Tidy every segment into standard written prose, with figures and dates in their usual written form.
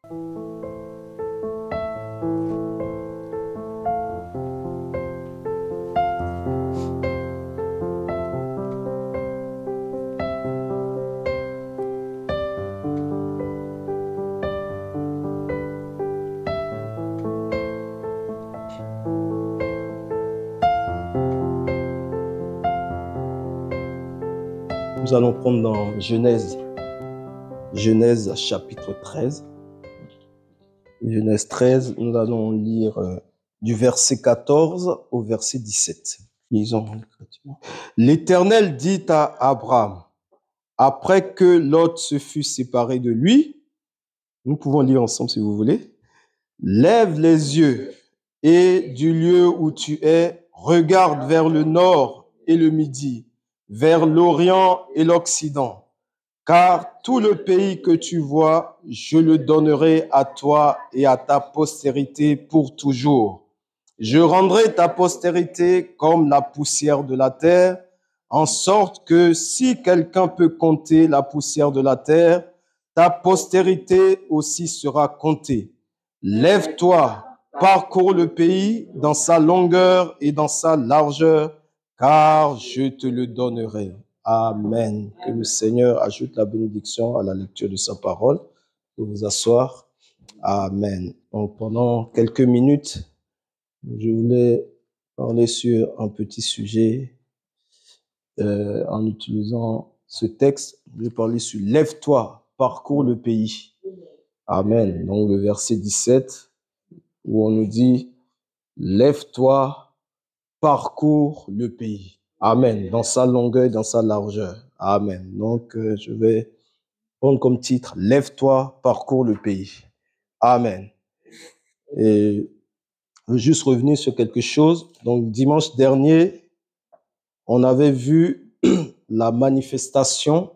Nous allons prendre dans Genèse chapitre 13. Genèse 13, nous allons lire du verset 14 au verset 17. Lisons. L'Éternel dit à Abraham, après que Lot se fut séparé de lui, nous pouvons lire ensemble si vous voulez, lève les yeux et du lieu où tu es, regarde vers le nord et le midi, vers l'Orient et l'Occident. Car tout le pays que tu vois, je le donnerai à toi et à ta postérité pour toujours. Je rendrai ta postérité comme la poussière de la terre, en sorte que si quelqu'un peut compter la poussière de la terre, ta postérité aussi sera comptée. Lève-toi, parcours le pays dans sa longueur et dans sa largeur, car je te le donnerai. Amen. Que le Seigneur ajoute la bénédiction à la lecture de sa parole. Vous vous asseoir. Amen. Donc, pendant quelques minutes, je voulais parler sur un petit sujet en utilisant ce texte. Je vais parler sur « Lève-toi, parcours le pays ». Amen. Donc, le verset 17, où on nous dit « Lève-toi, parcours le pays ». Amen. Dans sa longueur et dans sa largeur. Amen. Donc, je vais prendre comme titre « Lève-toi, parcours le pays ». Amen. Et je veux juste revenir sur quelque chose. Donc, dimanche dernier, on avait vu la manifestation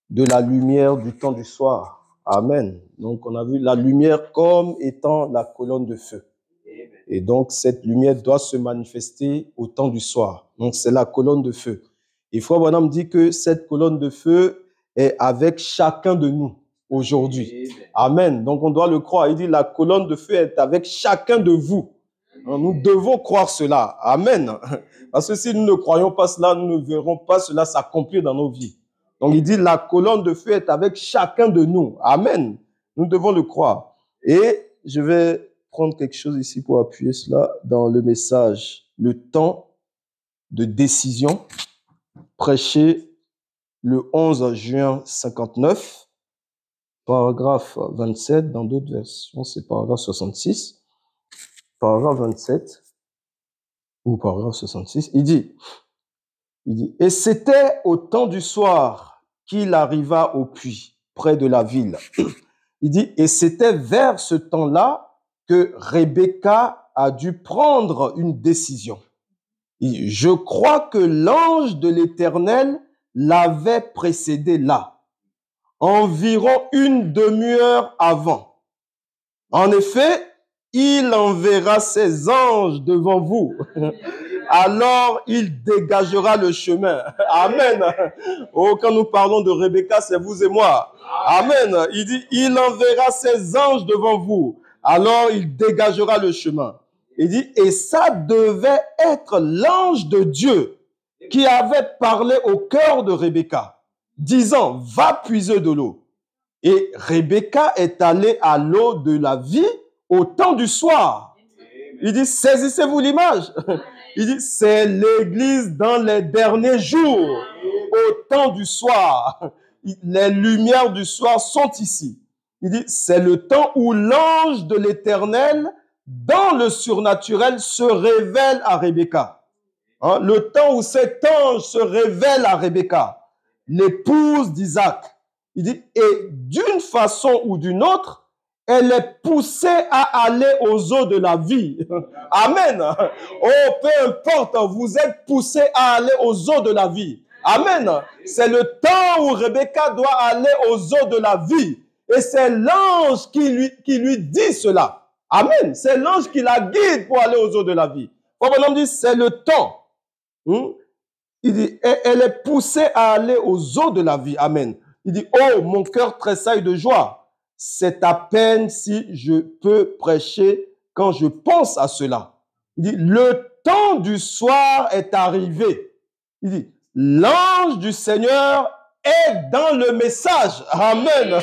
de la lumière du temps du soir. Amen. Donc, on a vu la lumière comme étant la colonne de feu. Et donc, cette lumière doit se manifester au temps du soir. Donc, c'est la colonne de feu. Et Frère Branham dit que cette colonne de feu est avec chacun de nous aujourd'hui. Amen. Donc, on doit le croire. Il dit, la colonne de feu est avec chacun de vous. Nous devons croire cela. Amen. Parce que si nous ne croyons pas cela, nous ne verrons pas cela s'accomplir dans nos vies. Donc, il dit, la colonne de feu est avec chacun de nous. Amen. Nous devons le croire. Et je vais prendre quelque chose ici pour appuyer cela dans le message. Le temps de décision, prêché le 11 juin 59, paragraphe 27, dans d'autres versions, c'est paragraphe 66, paragraphe 27, ou paragraphe 66, il dit, et c'était au temps du soir qu'il arriva au puits, près de la ville. Il dit, et c'était vers ce temps-là que Rebecca a dû prendre une décision. Il dit, je crois que l'ange de l'Éternel l'avait précédé là, environ une demi-heure avant. En effet, il enverra ses anges devant vous. Alors, il dégagera le chemin. Amen. Oh, quand nous parlons de Rebecca, c'est vous et moi. Amen. Il dit, il enverra ses anges devant vous. Alors, il dégagera le chemin. Il dit, et ça devait être l'ange de Dieu qui avait parlé au cœur de Rebecca, disant, va puiser de l'eau. Et Rebecca est allée à l'eau de la vie au temps du soir. Il dit, saisissez-vous l'image. Il dit, c'est l'église dans les derniers jours, au temps du soir. Les lumières du soir sont ici. Il dit, c'est le temps où l'ange de l'Éternel, dans le surnaturel, se révèle à Rebecca. Hein? Le temps où cet ange se révèle à Rebecca, l'épouse d'Isaac. Il dit, et d'une façon ou d'une autre, elle est poussée à aller aux eaux de la vie. Amen. Oh, peu importe, vous êtes poussé à aller aux eaux de la vie. Amen. C'est le temps où Rebecca doit aller aux eaux de la vie. Et c'est l'ange qui lui dit cela. Amen. C'est l'ange qui la guide pour aller aux eaux de la vie. Comme on dit, c'est le temps. Il dit, elle est poussée à aller aux eaux de la vie. Amen. Il dit, oh, mon cœur tressaille de joie. c'est à peine si je peux prêcher quand je pense à cela. Il dit, le temps du soir est arrivé. Il dit, l'ange du Seigneur est dans le message. Amen.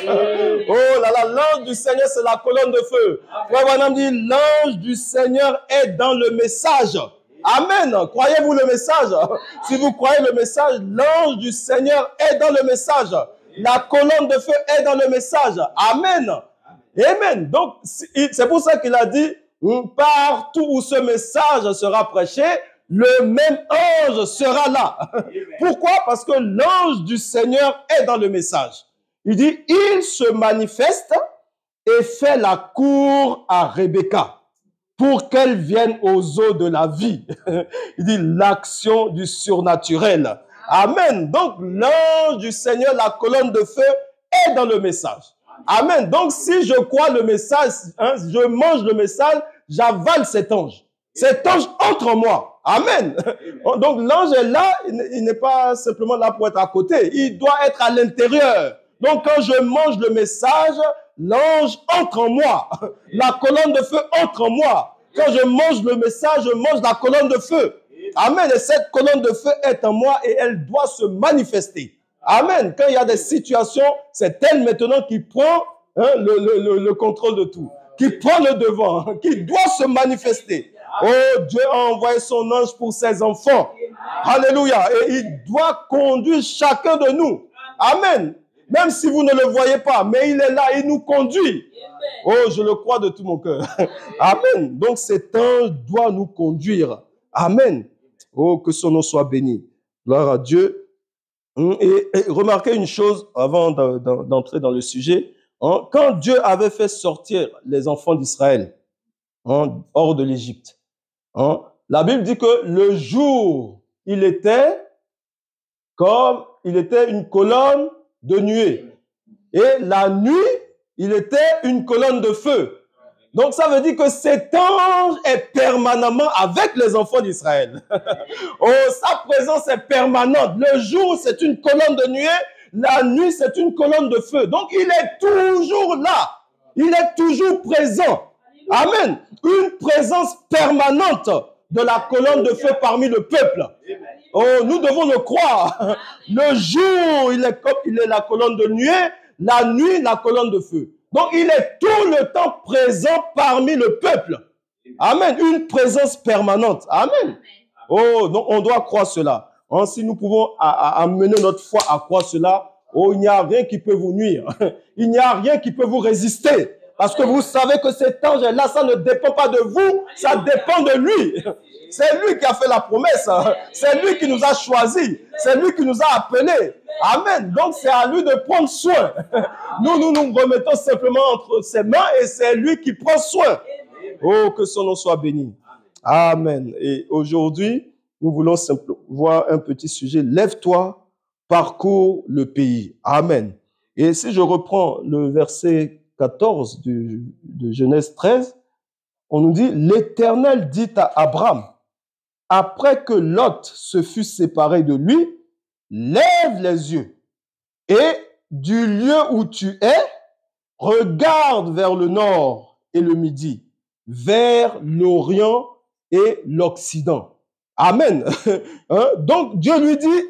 Oh là là, l'ange du Seigneur, c'est la colonne de feu. Frère Branham dit, l'ange du Seigneur est dans le message. Amen. Croyez-vous le message? Si vous croyez le message, l'ange du Seigneur est dans le message. La colonne de feu est dans le message. Amen. Amen. Donc, c'est pour ça qu'il a dit, partout où ce message sera prêché, le même ange sera là. Pourquoi? Parce que l'ange du Seigneur est dans le message. Il dit, il se manifeste et fait la cour à Rebecca pour qu'elle vienne aux eaux de la vie. Il dit l'action du surnaturel. Amen. Donc, l'ange du Seigneur, la colonne de feu, est dans le message. Amen. Donc, si je crois le message, je mange le message, j'avale cet ange. Cet ange entre en moi. Amen. Donc, l'ange est là, il n'est pas simplement là pour être à côté. Il doit être à l'intérieur. Donc, quand je mange le message, l'ange entre en moi. La colonne de feu entre en moi. Quand je mange le message, je mange la colonne de feu. Amen. Et cette colonne de feu est en moi et elle doit se manifester. Amen. Quand il y a des situations, c'est elle maintenant qui prend le contrôle de tout, qui prend le devant, qui doit se manifester. Oh, Dieu a envoyé son ange pour ses enfants. Alléluia. Et il doit conduire chacun de nous. Amen. Même si vous ne le voyez pas, mais il est là, il nous conduit. Oh, je le crois de tout mon cœur. Amen. Donc cet ange doit nous conduire. Amen. Oh, que son nom soit béni. Gloire à Dieu. Et remarquez une chose avant d'entrer dans le sujet. Quand Dieu avait fait sortir les enfants d'Israël hors de l'Égypte, la Bible dit que le jour, il était une colonne de nuée. Et la nuit, il était une colonne de feu. Donc, ça veut dire que cet ange est permanemment avec les enfants d'Israël. Oh, sa présence est permanente. Le jour, c'est une colonne de nuée. La nuit, c'est une colonne de feu. Donc, il est toujours là. Il est toujours présent. Amen. Une présence permanente de la colonne de feu parmi le peuple. Oh, nous devons le croire. Le jour, il est la colonne de nuée. La nuit, la colonne de feu. Donc, il est tout le temps présent parmi le peuple. Amen. Une présence permanente. Amen. Oh, donc on doit croire cela. Si nous pouvons amener notre foi à croire cela, oh, il n'y a rien qui peut vous nuire. Il n'y a rien qui peut vous résister. Parce que vous savez que cet ange-là, ça ne dépend pas de vous, ça dépend de lui. C'est lui qui a fait la promesse. C'est lui qui nous a choisis. C'est lui qui nous a appelés. Amen. Donc, c'est à lui de prendre soin. Nous remettons simplement entre ses mains et c'est lui qui prend soin. Oh, que son nom soit béni. Amen. Et aujourd'hui, nous voulons simplement voir un petit sujet. Lève-toi, parcours le pays. Amen. Et si je reprends le verset 14 de Genèse 13, on nous dit, l'Éternel dit à Abraham, après que Lot se fut séparé de lui, lève les yeux et du lieu où tu es, regarde vers le nord et le midi, vers l'Orient et l'Occident. Amen. Donc Dieu lui dit,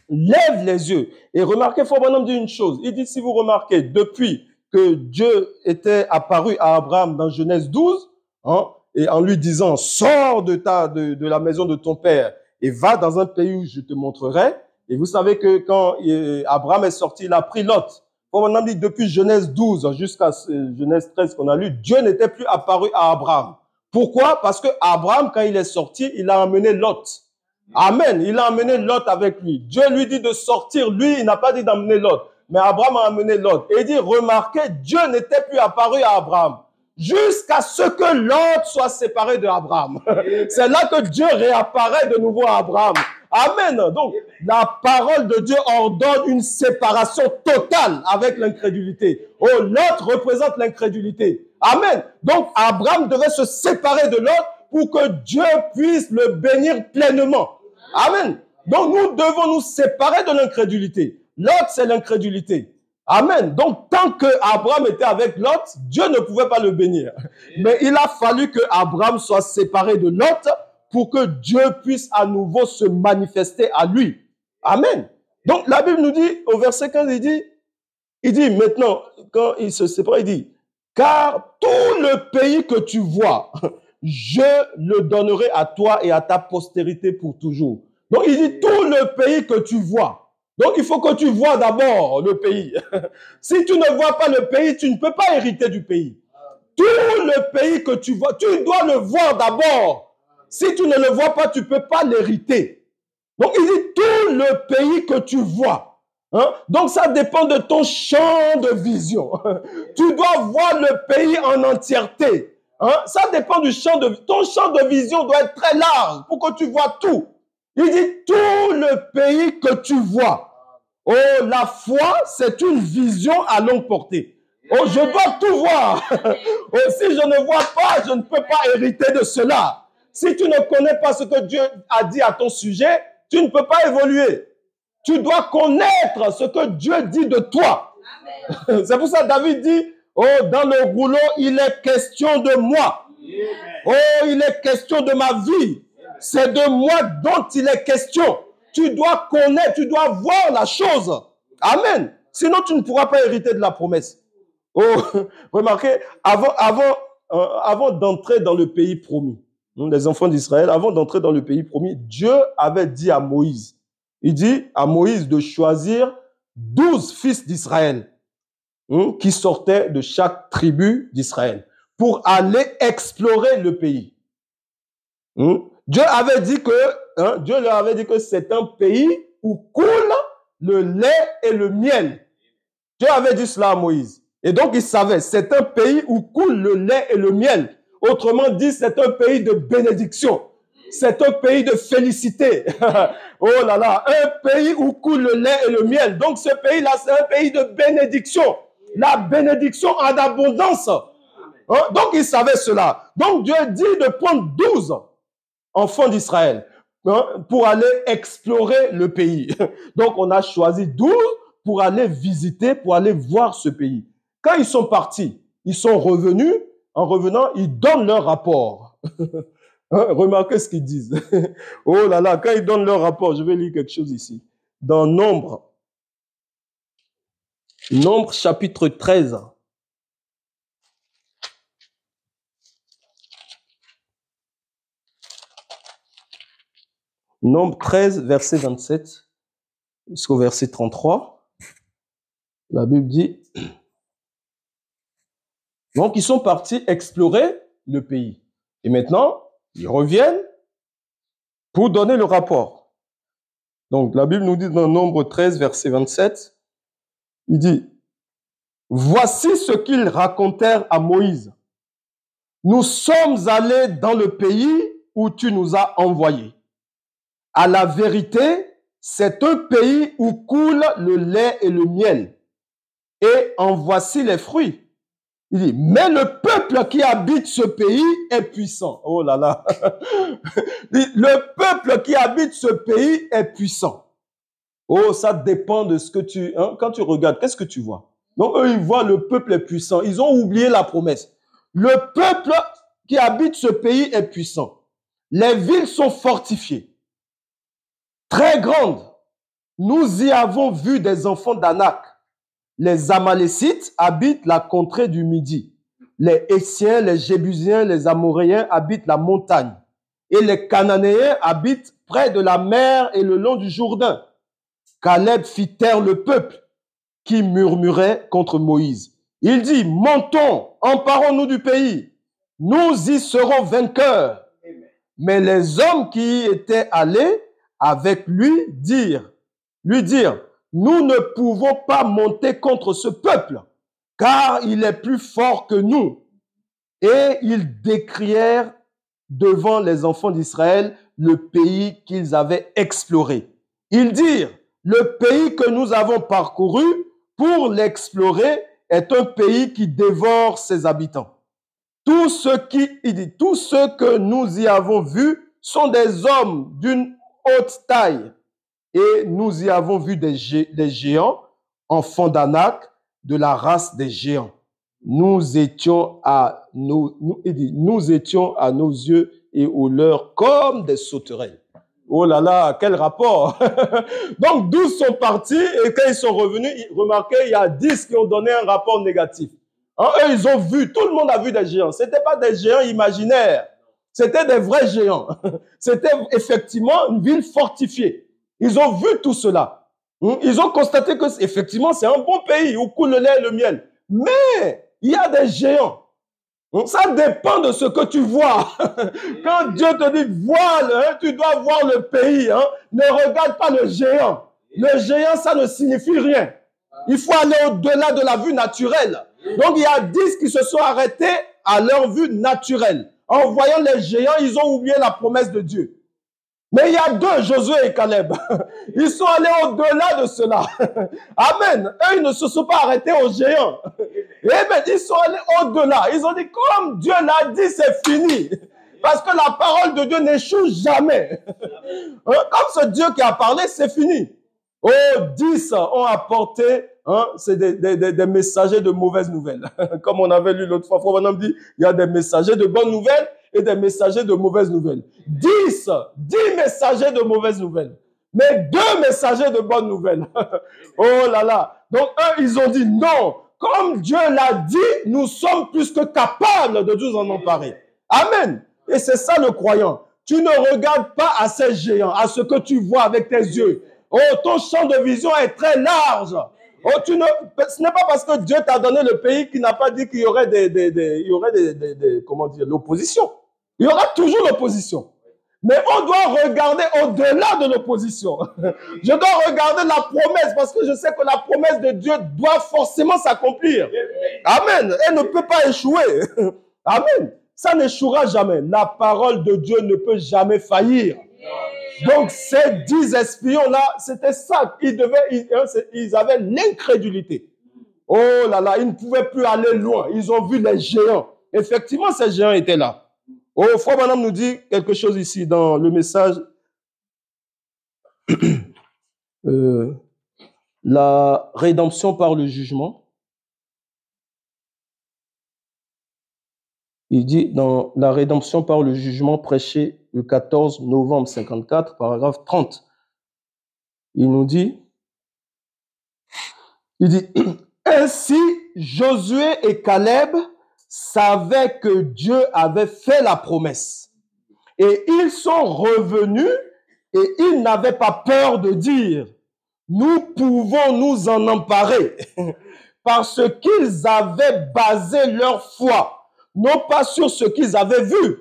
lève les yeux. Et remarquez, Frère Branham dit une chose. Il dit, si vous remarquez, depuis que Dieu était apparu à Abraham dans Genèse 12, et en lui disant, sors de la maison de ton père et va dans un pays où je te montrerai. Et vous savez que quand Abraham est sorti, il a pris Lot. Comme on a dit, depuis Genèse 12 jusqu'à Genèse 13 qu'on a lu, Dieu n'était plus apparu à Abraham. Pourquoi? Parce que Abraham, quand il est sorti, il a emmené Lot. Amen. Il a emmené Lot avec lui. Dieu lui dit de sortir. Lui, il n'a pas dit d'emmener Lot. Mais Abraham a emmené Lot. Et il dit, remarquez, Dieu n'était plus apparu à Abraham. Jusqu'à ce que Lot soit séparé de Abraham. C'est là que Dieu réapparaît de nouveau à Abraham. Amen. Donc, la parole de Dieu ordonne une séparation totale avec l'incrédulité. Oh, Lot représente l'incrédulité. Amen. Donc, Abraham devait se séparer de Lot pour que Dieu puisse le bénir pleinement. Amen. Donc, nous devons nous séparer de l'incrédulité. Lot, c'est l'incrédulité. Amen. Donc, tant que Abraham était avec Lot, Dieu ne pouvait pas le bénir. Mais il a fallu que Abraham soit séparé de Lot pour que Dieu puisse à nouveau se manifester à lui. Amen. Donc, la Bible nous dit, au verset 15, il dit maintenant, quand il se sépare, il dit, car tout le pays que tu vois, je le donnerai à toi et à ta postérité pour toujours. Donc, il dit, tout le pays que tu vois. Donc, il faut que tu vois d'abord le pays. Si tu ne vois pas le pays, tu ne peux pas hériter du pays. Tout le pays que tu vois, tu dois le voir d'abord. Si tu ne le vois pas, tu ne peux pas l'hériter. Donc, il dit tout le pays que tu vois. Hein? Donc, ça dépend de ton champ de vision. Tu dois voir le pays en entièreté. Hein? Ça dépend du champ de vision. Ton champ de vision doit être très large pour que tu vois tout. Il dit tout le pays que tu vois. Oh, la foi, c'est une vision à longue portée. Oh, je dois tout voir. Oh, si je ne vois pas, je ne peux pas hériter de cela. Si tu ne connais pas ce que Dieu a dit à ton sujet, tu ne peux pas évoluer. Tu dois connaître ce que Dieu dit de toi. C'est pour ça que David dit, oh, dans le rouleau, il est question de moi. Oh, il est question de ma vie. C'est de moi dont il est question. Tu dois connaître, tu dois voir la chose. Amen. Sinon, tu ne pourras pas hériter de la promesse. Oh, remarquez, avant d'entrer dans le pays promis, les enfants d'Israël, avant d'entrer dans le pays promis, Dieu avait dit à Moïse, il dit à Moïse de choisir 12 fils d'Israël qui sortaient de chaque tribu d'Israël pour aller explorer le pays. Dieu leur avait dit que c'est un pays où coule le lait et le miel. Dieu avait dit cela à Moïse. Et donc, il savait, c'est un pays où coule le lait et le miel. Autrement dit, c'est un pays de bénédiction. C'est un pays de félicité. Oh là là, un pays où coule le lait et le miel. Donc, ce pays-là, c'est un pays de bénédiction. La bénédiction en abondance. Donc, il savait cela. Donc, Dieu dit de prendre 12 enfants d'Israël pour aller explorer le pays. Donc, on a choisi 12 pour aller visiter, pour aller voir ce pays. Quand ils sont partis, ils sont revenus. En revenant, ils donnent leur rapport. Remarquez ce qu'ils disent. Oh là là, quand ils donnent leur rapport, je vais lire quelque chose ici. Dans Nombre chapitre 13. Nombre 13, verset 27 jusqu'au verset 33. La Bible dit, donc ils sont partis explorer le pays. Et maintenant, ils reviennent pour donner le rapport. Donc la Bible nous dit dans Nombre 13, verset 27, il dit, voici ce qu'ils racontèrent à Moïse. Nous sommes allés dans le pays où tu nous as envoyés. À la vérité, c'est un pays où coule le lait et le miel. Et en voici les fruits. Il dit, mais le peuple qui habite ce pays est puissant. Oh là là. Le peuple qui habite ce pays est puissant. Oh, ça dépend de ce que tu... quand tu regardes, qu'est-ce que tu vois? Donc, eux, ils voient le peuple est puissant. Ils ont oublié la promesse. Le peuple qui habite ce pays est puissant. Les villes sont fortifiées, très grandes. Nous y avons vu des enfants d'Anak. Les Amalécites habitent la contrée du Midi. Les Hétiens, les Jébusiens, les Amoréens habitent la montagne. Et les Cananéens habitent près de la mer et le long du Jourdain. Caleb fit taire le peuple qui murmurait contre Moïse. Il dit, montons, emparons-nous du pays. Nous y serons vainqueurs. Mais les hommes qui y étaient allés avec lui dirent, nous ne pouvons pas monter contre ce peuple, car il est plus fort que nous. Et ils décrièrent devant les enfants d'Israël le pays qu'ils avaient exploré. Ils dirent, le pays que nous avons parcouru pour l'explorer est un pays qui dévore ses habitants. Tous ceux que nous y avons vus sont des hommes d'une haute taille. Et nous y avons vu des géants, enfants d'Anak, de la race des géants. Nous étions à nos yeux et aux leurs comme des sauterelles. Oh là là, quel rapport! Donc 12 sont partis et quand ils sont revenus, remarquez, il y a 10 qui ont donné un rapport négatif. Hein, eux, ils ont vu, tout le monde a vu des géants. C'était pas des géants imaginaires, c'était des vrais géants. C'était effectivement une ville fortifiée. Ils ont vu tout cela. Ils ont constaté que effectivement c'est un bon pays où coule le lait et le miel. Mais il y a des géants. Ça dépend de ce que tu vois. Quand Dieu te dit, vois-le, tu dois voir le pays. Hein. Ne regarde pas le géant. Le géant, ça ne signifie rien. Il faut aller au-delà de la vue naturelle. Donc, il y a 10 qui se sont arrêtés à leur vue naturelle. En voyant les géants, ils ont oublié la promesse de Dieu. Mais il y a 2, Josué et Caleb. Ils sont allés au-delà de cela. Amen. Eux, ils ne se sont pas arrêtés aux géants. Eh bien, ils sont allés au-delà. Ils ont dit, comme Dieu l'a dit, c'est fini. Parce que la parole de Dieu n'échoue jamais. Comme ce Dieu qui a parlé, c'est fini. Oh, 10 ont apporté, c'est des messagers de mauvaises nouvelles. Comme on avait lu l'autre fois, Frère Branham dit, il y a des messagers de bonnes nouvelles et des messagers de mauvaises nouvelles. 10 messagers de mauvaises nouvelles. Mais 2 messagers de bonnes nouvelles. Oh là là. Donc, eux, ils ont dit non. Comme Dieu l'a dit, nous sommes plus que capables de nous en emparer. Amen. Et c'est ça le croyant. Tu ne regardes pas à ces géants, à ce que tu vois avec tes yeux. Oh, ton champ de vision est très large. Oh, ce n'est pas parce que Dieu t'a donné le pays qu'il n'a pas dit qu'il y aurait comment dire, l'opposition. Il y aura toujours l'opposition. Mais on doit regarder au-delà de l'opposition. Je dois regarder la promesse parce que je sais que la promesse de Dieu doit forcément s'accomplir. Amen. Elle ne peut pas échouer. Amen. Ça n'échouera jamais. La parole de Dieu ne peut jamais faillir. Donc, ces 10 espions-là, c'était ça. Ils avaient l'incrédulité. Oh là là, ils ne pouvaient plus aller loin. Ils ont vu les géants. Effectivement, ces géants étaient là. Oh, Frère Branham nous dit quelque chose ici dans le message. La rédemption par le jugement. Il dit dans la rédemption par le jugement prêché le 14 novembre 54, paragraphe 30. Il nous dit, ainsi Josué et Caleb savaient que Dieu avait fait la promesse. Et ils sont revenus et ils n'avaient pas peur de dire, nous pouvons nous en emparer parce qu'ils avaient basé leur foi non pas sur ce qu'ils avaient vu,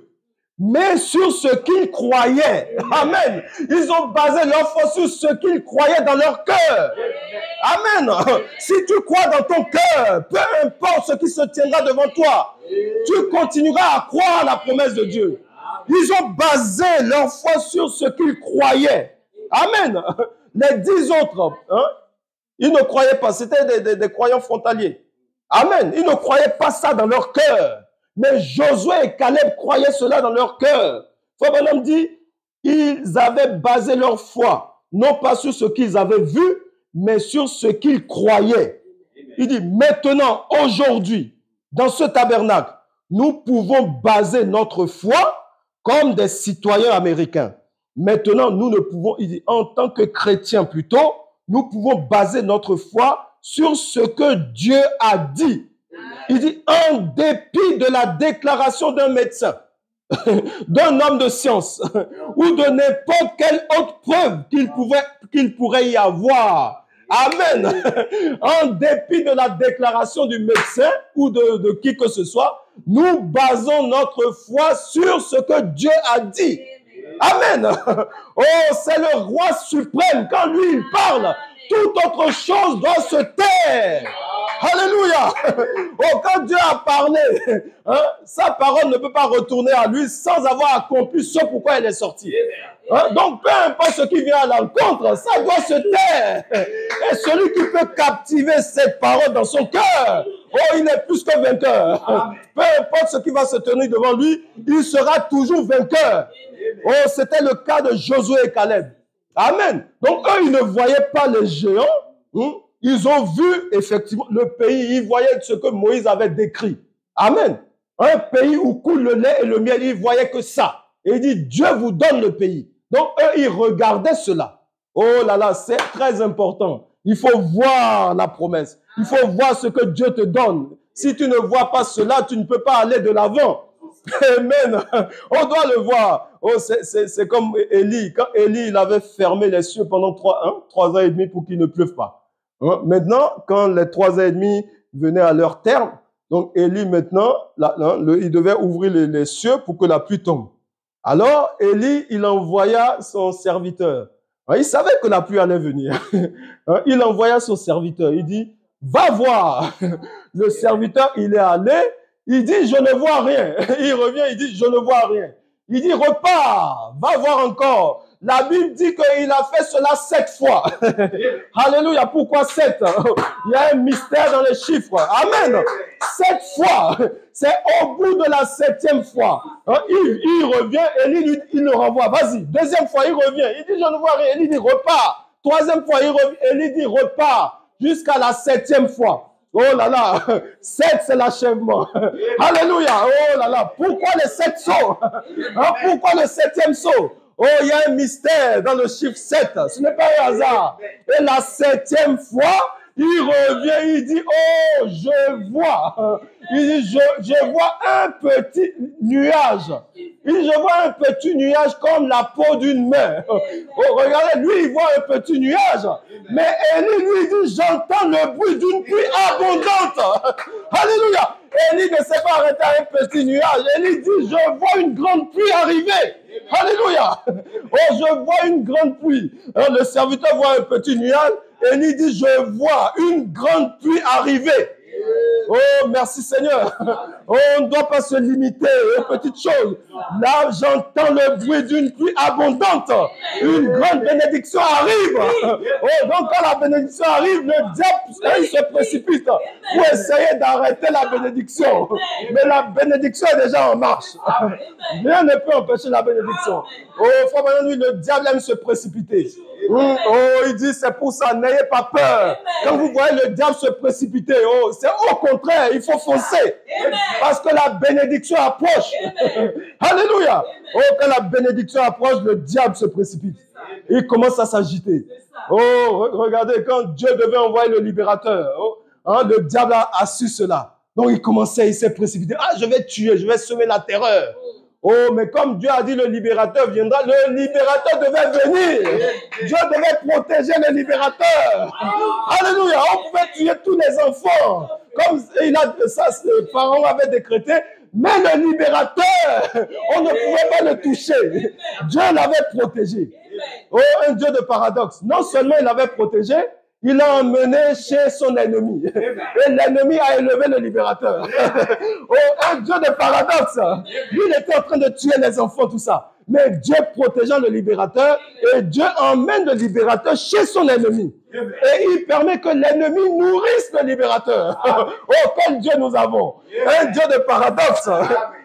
mais sur ce qu'ils croyaient. Amen. Ils ont basé leur foi sur ce qu'ils croyaient dans leur cœur. Amen. Si tu crois dans ton cœur, peu importe ce qui se tiendra devant toi, tu continueras à croire à la promesse de Dieu. Ils ont basé leur foi sur ce qu'ils croyaient. Amen. Les 10 autres, ils ne croyaient pas. C'était des croyants frontaliers. Amen. Ils ne croyaient pas ça dans leur cœur. Mais Josué et Caleb croyaient cela dans leur cœur. Frère Branham dit, ils avaient basé leur foi, non pas sur ce qu'ils avaient vu, mais sur ce qu'ils croyaient. Il dit, maintenant, aujourd'hui, dans ce tabernacle, nous pouvons baser notre foi comme des citoyens américains. Maintenant, nous ne pouvons, il dit, en tant que chrétiens plutôt, nous pouvons baser notre foi sur ce que Dieu a dit. Il dit, en dépit de la déclaration d'un médecin, d'un homme de science, ou de n'importe quelle autre preuve qu'il pourrait y avoir. Amen. En dépit de la déclaration du médecin ou de qui que ce soit, nous basons notre foi sur ce que Dieu a dit. Amen. Oh, c'est le roi suprême. Quand lui, il parle, toute autre chose doit se taire. Alléluia. Oh, quand Dieu a parlé, sa parole ne peut pas retourner à lui sans avoir accompli ce pourquoi elle est sortie. Donc, peu importe ce qui vient à l'encontre, ça doit se taire. Et celui qui peut captiver cette parole dans son cœur, oh, il est plus que vainqueur. Peu importe ce qui va se tenir devant lui, il sera toujours vainqueur. Oh, c'était le cas de Josué et Caleb. Amen. Donc, eux, ils ne voyaient pas les géants. ils ont vu effectivement le pays, ils voyaient ce que Moïse avait décrit. Amen. Un pays où coule le lait et le miel, ils voyaient que ça. Et il dit, Dieu vous donne le pays. Donc, eux, ils regardaient cela. Oh là là, c'est très important. Il faut voir la promesse. Il faut voir ce que Dieu te donne. Si tu ne vois pas cela, tu ne peux pas aller de l'avant. Amen. On doit le voir. Oh, c'est comme Élie. Quand Élie, il avait fermé les cieux pendant 3 ans et demi pour qu'il ne pleuve pas. Maintenant, quand les 3 ans et demi venaient à leur terme, donc Élie maintenant, il devait ouvrir les cieux pour que la pluie tombe. Alors, Élie, il envoya son serviteur. Il savait que la pluie allait venir. Il envoya son serviteur. Il dit, va voir. Le serviteur, il est allé. Il dit, je ne vois rien. Il revient, il dit, je ne vois rien. Il dit, repars, va voir encore. La Bible dit qu'il a fait cela 7 fois. Alléluia. Pourquoi 7? Il y a un mystère dans les chiffres. Amen. 7 fois. C'est au bout de la 7e fois. Il revient et il le renvoie. Vas-y. 2e fois, il revient. Il dit, je ne vois rien. Il dit, repars. 3e fois, il revient. Il dit, repars. Jusqu'à la 7e fois. Oh là là, 7 c'est l'achèvement. Alléluia. Oh là là, pourquoi les 7 sauts? Pourquoi le 7e saut? Oh, il y a un mystère dans le chiffre 7. Ce n'est pas un hasard. Et la 7e fois, il revient, il dit, oh, je vois. Il dit, je vois un petit nuage. Il dit, je vois un petit nuage comme la peau d'une main. Oh, regardez, lui, il voit un petit nuage. Mais Élie, lui, dit, j'entends le bruit d'une pluie abondante. Alléluia. Élie ne s'est pas arrêté à un petit nuage. Élie dit, je vois une grande pluie arriver. Alléluia. Oh, je vois une grande pluie. Alors, le serviteur voit un petit nuage. Élie dit, je vois une grande pluie arriver. Oh, merci Seigneur. Oh, on ne doit pas se limiter aux petites choses. Là, j'entends le bruit d'une pluie abondante. Une grande bénédiction arrive. Oh, donc quand la bénédiction arrive, le diable, il se précipite pour essayer d'arrêter la bénédiction. Mais la bénédiction est déjà en marche. Rien ne peut empêcher la bénédiction. Oh, frère, maintenant, le diable aime se précipiter. Oh, il dit, c'est pour ça, n'ayez pas peur. Quand vous voyez le diable se précipiter, oh, c'est au contraire, il faut foncer. Parce que la bénédiction approche. Alléluia. Oh, quand la bénédiction approche, le diable se précipite. Il commence à s'agiter. Oh, regardez, quand Dieu devait envoyer le libérateur, le diable a su cela. Donc il s'est précipité. Ah, je vais tuer, je vais semer la terreur. Oh, mais comme Dieu a dit le libérateur viendra, le libérateur devait venir. Dieu devait protéger le libérateur. Alléluia. On pouvait tuer tous les enfants. Comme le pharaon avait décrété. Mais le libérateur, on ne pouvait pas le toucher. Dieu l'avait protégé. Oh, un Dieu de paradoxe. Non seulement il l'avait protégé, il l'a emmené chez son ennemi. Et l'ennemi a élevé le libérateur. Oh, un Dieu de paradoxe. Lui, il était en train de tuer les enfants, tout ça. Mais Dieu protégeant le libérateur, et Dieu emmène le libérateur chez son ennemi. Et il permet que l'ennemi nourrisse le libérateur. Oh, quel Dieu nous avons. Un Dieu de paradoxe.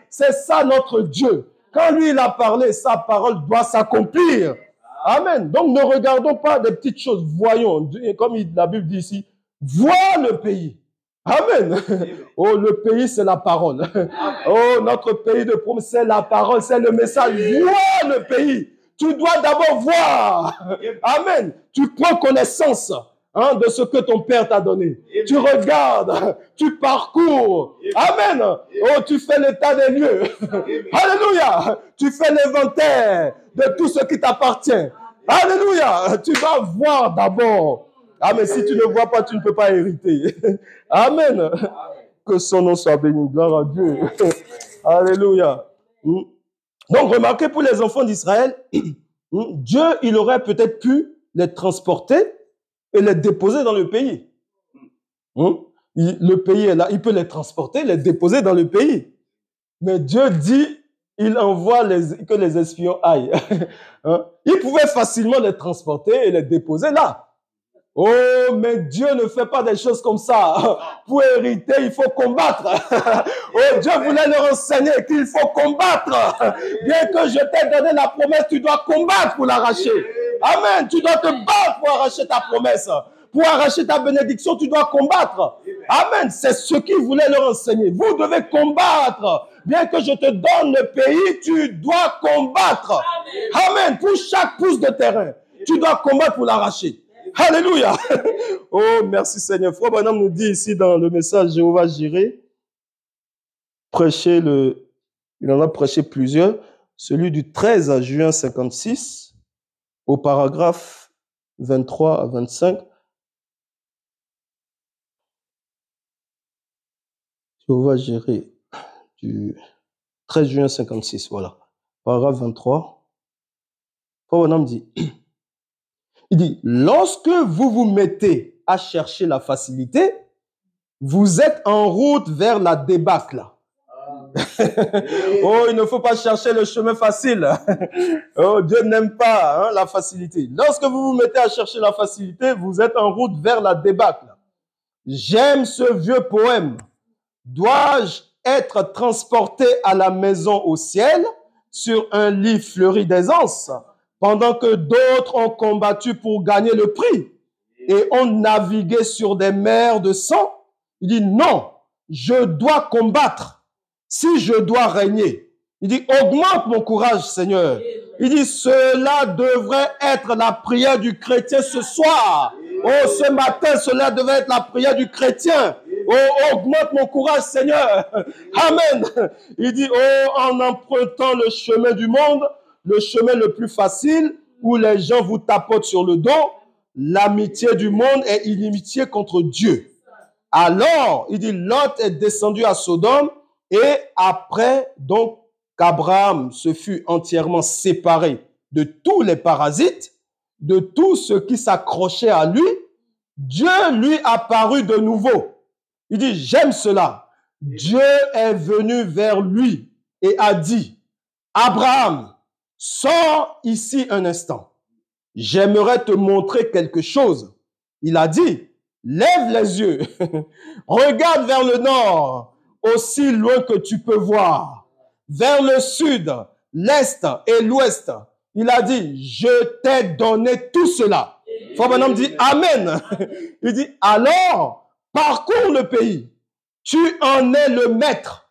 C'est ça notre Dieu. Quand lui, il a parlé, sa parole doit s'accomplir. Amen. Donc, ne regardons pas des petites choses. Voyons, comme la Bible dit ici, vois le pays. Amen. Oh, le pays, c'est la parole. Oh, notre pays de promesse, c'est la parole, c'est le message. Vois le pays. Tu dois d'abord voir. Amen. Tu prends connaissance de ce que ton Père t'a donné. Tu regardes, tu parcours. Amen. Oh, tu fais l'état des lieux. Alléluia. Tu fais l'inventaire de tout ce qui t'appartient. Alléluia. Tu vas voir d'abord. Ah, mais si tu ne vois pas, tu ne peux pas hériter. Amen. Que son nom soit béni. Gloire à Dieu. Alléluia. Donc, remarquez pour les enfants d'Israël, Dieu, il aurait peut-être pu les transporter et les déposer dans le pays. Le pays est là, il peut les transporter, les déposer dans le pays. Mais Dieu dit, il envoie que les espions aillent. Il pouvait facilement les transporter et les déposer là. Oh, mais Dieu ne fait pas des choses comme ça. Pour hériter, il faut combattre. Oh, Dieu voulait leur enseigner qu'il faut combattre. Bien que je t'ai donné la promesse, tu dois combattre pour l'arracher. Amen. Tu dois te battre pour arracher ta promesse. Pour arracher ta bénédiction, tu dois combattre. Amen. C'est ce qu'il voulait leur enseigner. Vous devez combattre. Bien que je te donne le pays, tu dois combattre. Amen. Pour chaque pouce de terrain, tu dois combattre pour l'arracher. Alléluia. Oh, merci Seigneur. Frère Branham nous dit ici dans le message Jéhovah Jireh, il en a prêché plusieurs, celui du 13 juin 56, au paragraphe 23 à 25. Jéhovah Jireh, du 13 juin 56, voilà. Paragraphe 23. Frère Branham dit, il dit, lorsque vous vous mettez à chercher la facilité, vous êtes en route vers la débâcle. Oh, il ne faut pas chercher le chemin facile. Oh, Dieu n'aime pas la facilité. Lorsque vous vous mettez à chercher la facilité, vous êtes en route vers la débâcle. J'aime ce vieux poème. Dois-je être transporté à la maison au ciel sur un lit fleuri d'aisance, pendant que d'autres ont combattu pour gagner le prix et ont navigué sur des mers de sang? Il dit non, je dois combattre. Si je dois régner, il dit, augmente mon courage, Seigneur. Il dit, cela devrait être la prière du chrétien ce soir. Oh, ce matin, cela devait être la prière du chrétien. Oh, augmente mon courage, Seigneur. Amen. Il dit, oh, en empruntant le chemin du monde, le chemin le plus facile, où les gens vous tapotent sur le dos, l'amitié du monde est inimitié contre Dieu. Alors, il dit, Lot est descendu à Sodome, et après, donc, qu'Abraham se fut entièrement séparé de tous les parasites, de tout ce qui s'accrochait à lui, Dieu lui apparut de nouveau. Il dit, j'aime cela. Dieu est venu vers lui et a dit, Abraham, sors ici un instant. J'aimerais te montrer quelque chose. Il a dit, lève les yeux, regarde vers le nord, aussi loin que tu peux voir, vers le sud, l'est et l'ouest. Il a dit, je t'ai donné tout cela. Frère Branham dit, Amen. Il dit, alors, parcours le pays. Tu en es le maître.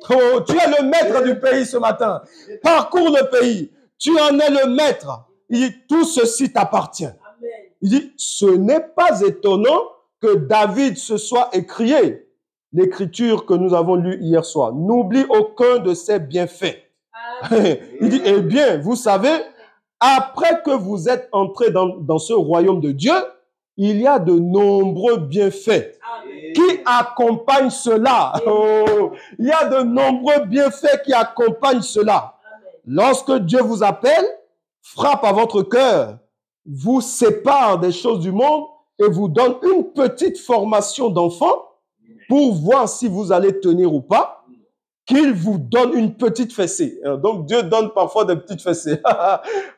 Oh, tu es le maître du pays ce matin. Parcours le pays. Tu en es le maître. Il dit, tout ceci t'appartient. Il dit, ce n'est pas étonnant que David se soit écrié l'écriture que nous avons lue hier soir. N'oublie aucun de ses bienfaits. Il dit, eh bien, vous savez, après que vous êtes entrés dans ce royaume de Dieu, il y a de nombreux bienfaits qui accompagnent cela. Oh, il y a de nombreux bienfaits qui accompagnent cela. Lorsque Dieu vous appelle, frappe à votre cœur, vous sépare des choses du monde et vous donne une petite formation d'enfant pour voir si vous allez tenir ou pas, qu'il vous donne une petite fessée. Donc Dieu donne parfois des petites fessées.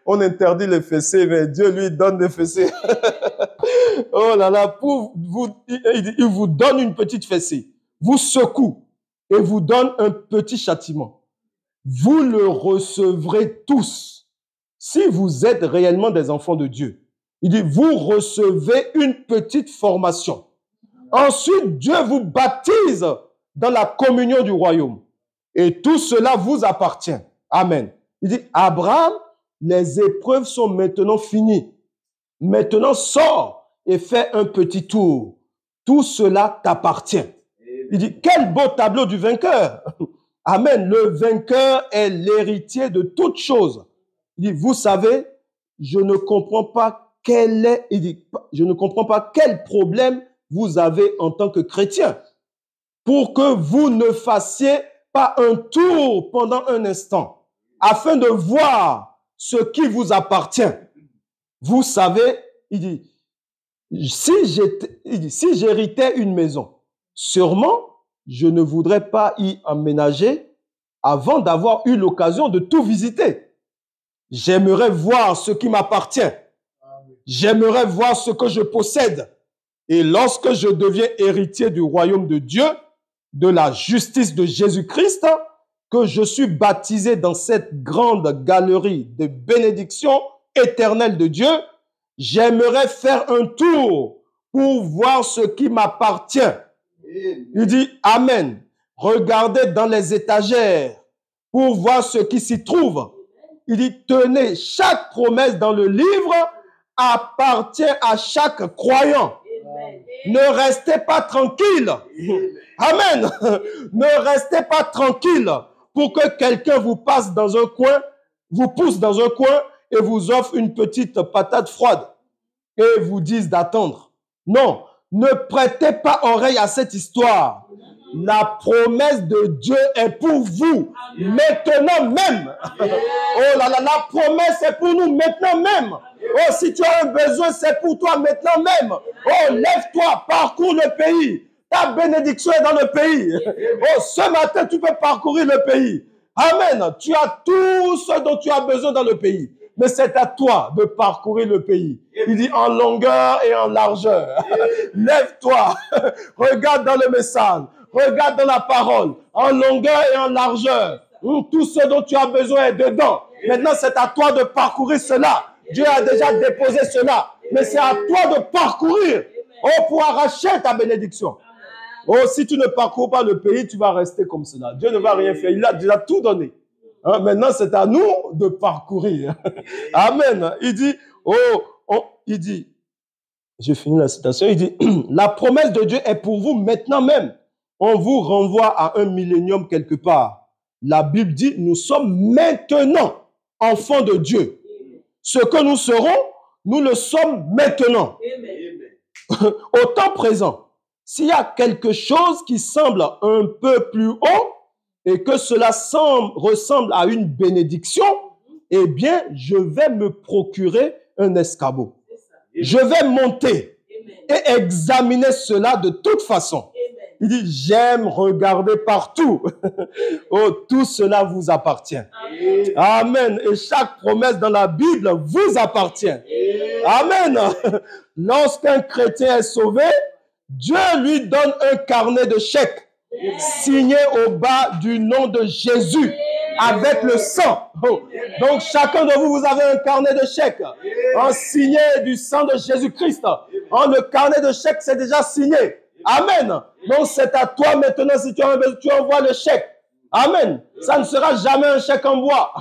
On interdit les fessées, mais Dieu lui donne des fessées. Oh là là, pour vous, il vous donne une petite fessée, vous secoue et vous donne un petit châtiment. Vous le recevrez tous si vous êtes réellement des enfants de Dieu. Il dit, vous recevez une petite formation. Ensuite, Dieu vous baptise dans la communion du royaume. Et tout cela vous appartient. Amen. Il dit, Abraham, les épreuves sont maintenant finies. Maintenant, sors et fais un petit tour. Tout cela t'appartient. Il dit, quel beau tableau du vainqueur. Amen. Le vainqueur est l'héritier de toutes choses. Il dit, vous savez, je ne comprends pas je ne comprends pas quel problème vous avez en tant que chrétien pour que vous ne fassiez pas un tour pendant un instant afin de voir ce qui vous appartient. Vous savez, il dit, si j'héritais une maison, sûrement, je ne voudrais pas y emménager avant d'avoir eu l'occasion de tout visiter. J'aimerais voir ce qui m'appartient. J'aimerais voir ce que je possède. Et lorsque je deviens héritier du royaume de Dieu, de la justice de Jésus-Christ, que je suis baptisé dans cette grande galerie de bénédictions éternelles de Dieu, j'aimerais faire un tour pour voir ce qui m'appartient. Il dit, Amen. Regardez dans les étagères pour voir ce qui s'y trouve. Il dit, tenez, chaque promesse dans le livre appartient à chaque croyant. Ne restez pas tranquille. Amen. Ne restez pas tranquille pour que quelqu'un vous passe dans un coin, vous pousse dans un coin et vous offre une petite patate froide et vous dise d'attendre. Non, ne prêtez pas oreille à cette histoire. La promesse de Dieu est pour vous maintenant même. Oh là là, la promesse est pour nous maintenant même. Oh, si tu as un besoin, c'est pour toi maintenant même. Oh, lève-toi, parcours le pays. Ta bénédiction est dans le pays. Oh, ce matin, tu peux parcourir le pays. Amen. Tu as tout ce dont tu as besoin dans le pays. Mais c'est à toi de parcourir le pays. Il dit en longueur et en largeur. Lève-toi. Regarde dans le message. Regarde dans la parole. En longueur et en largeur. Tout ce dont tu as besoin est dedans. Maintenant, c'est à toi de parcourir cela. Dieu a déjà déposé cela. Mais c'est à toi de parcourir. Oh, pour arracher ta bénédiction. Oh, si tu ne parcours pas le pays, tu vas rester comme cela. Dieu ne va rien faire. Il a déjà tout donné. Hein, maintenant, c'est à nous de parcourir. Amen. Il dit, il dit, je finis la citation, il dit, la promesse de Dieu est pour vous maintenant même. On vous renvoie à un millénium quelque part. La Bible dit, nous sommes maintenant enfants de Dieu. Ce que nous serons, nous le sommes maintenant. Au temps présent. S'il y a quelque chose qui semble un peu plus haut et que cela ressemble à une bénédiction, eh bien, je vais me procurer un escabeau. Je vais monter et examiner cela de toute façon. Il dit, j'aime regarder partout. Oh, tout cela vous appartient. Amen. Et chaque promesse dans la Bible vous appartient. Amen. Lorsqu'un chrétien est sauvé, Dieu lui donne un carnet de chèques signé au bas du nom de Jésus avec le sang. Oh. Donc chacun de vous, vous avez un carnet de chèques en signé du sang de Jésus-Christ. Le carnet de chèques, c'est déjà signé. Amen. Donc c'est à toi maintenant, si tu envoies le chèque. Amen. Ça ne sera jamais un chèque en bois.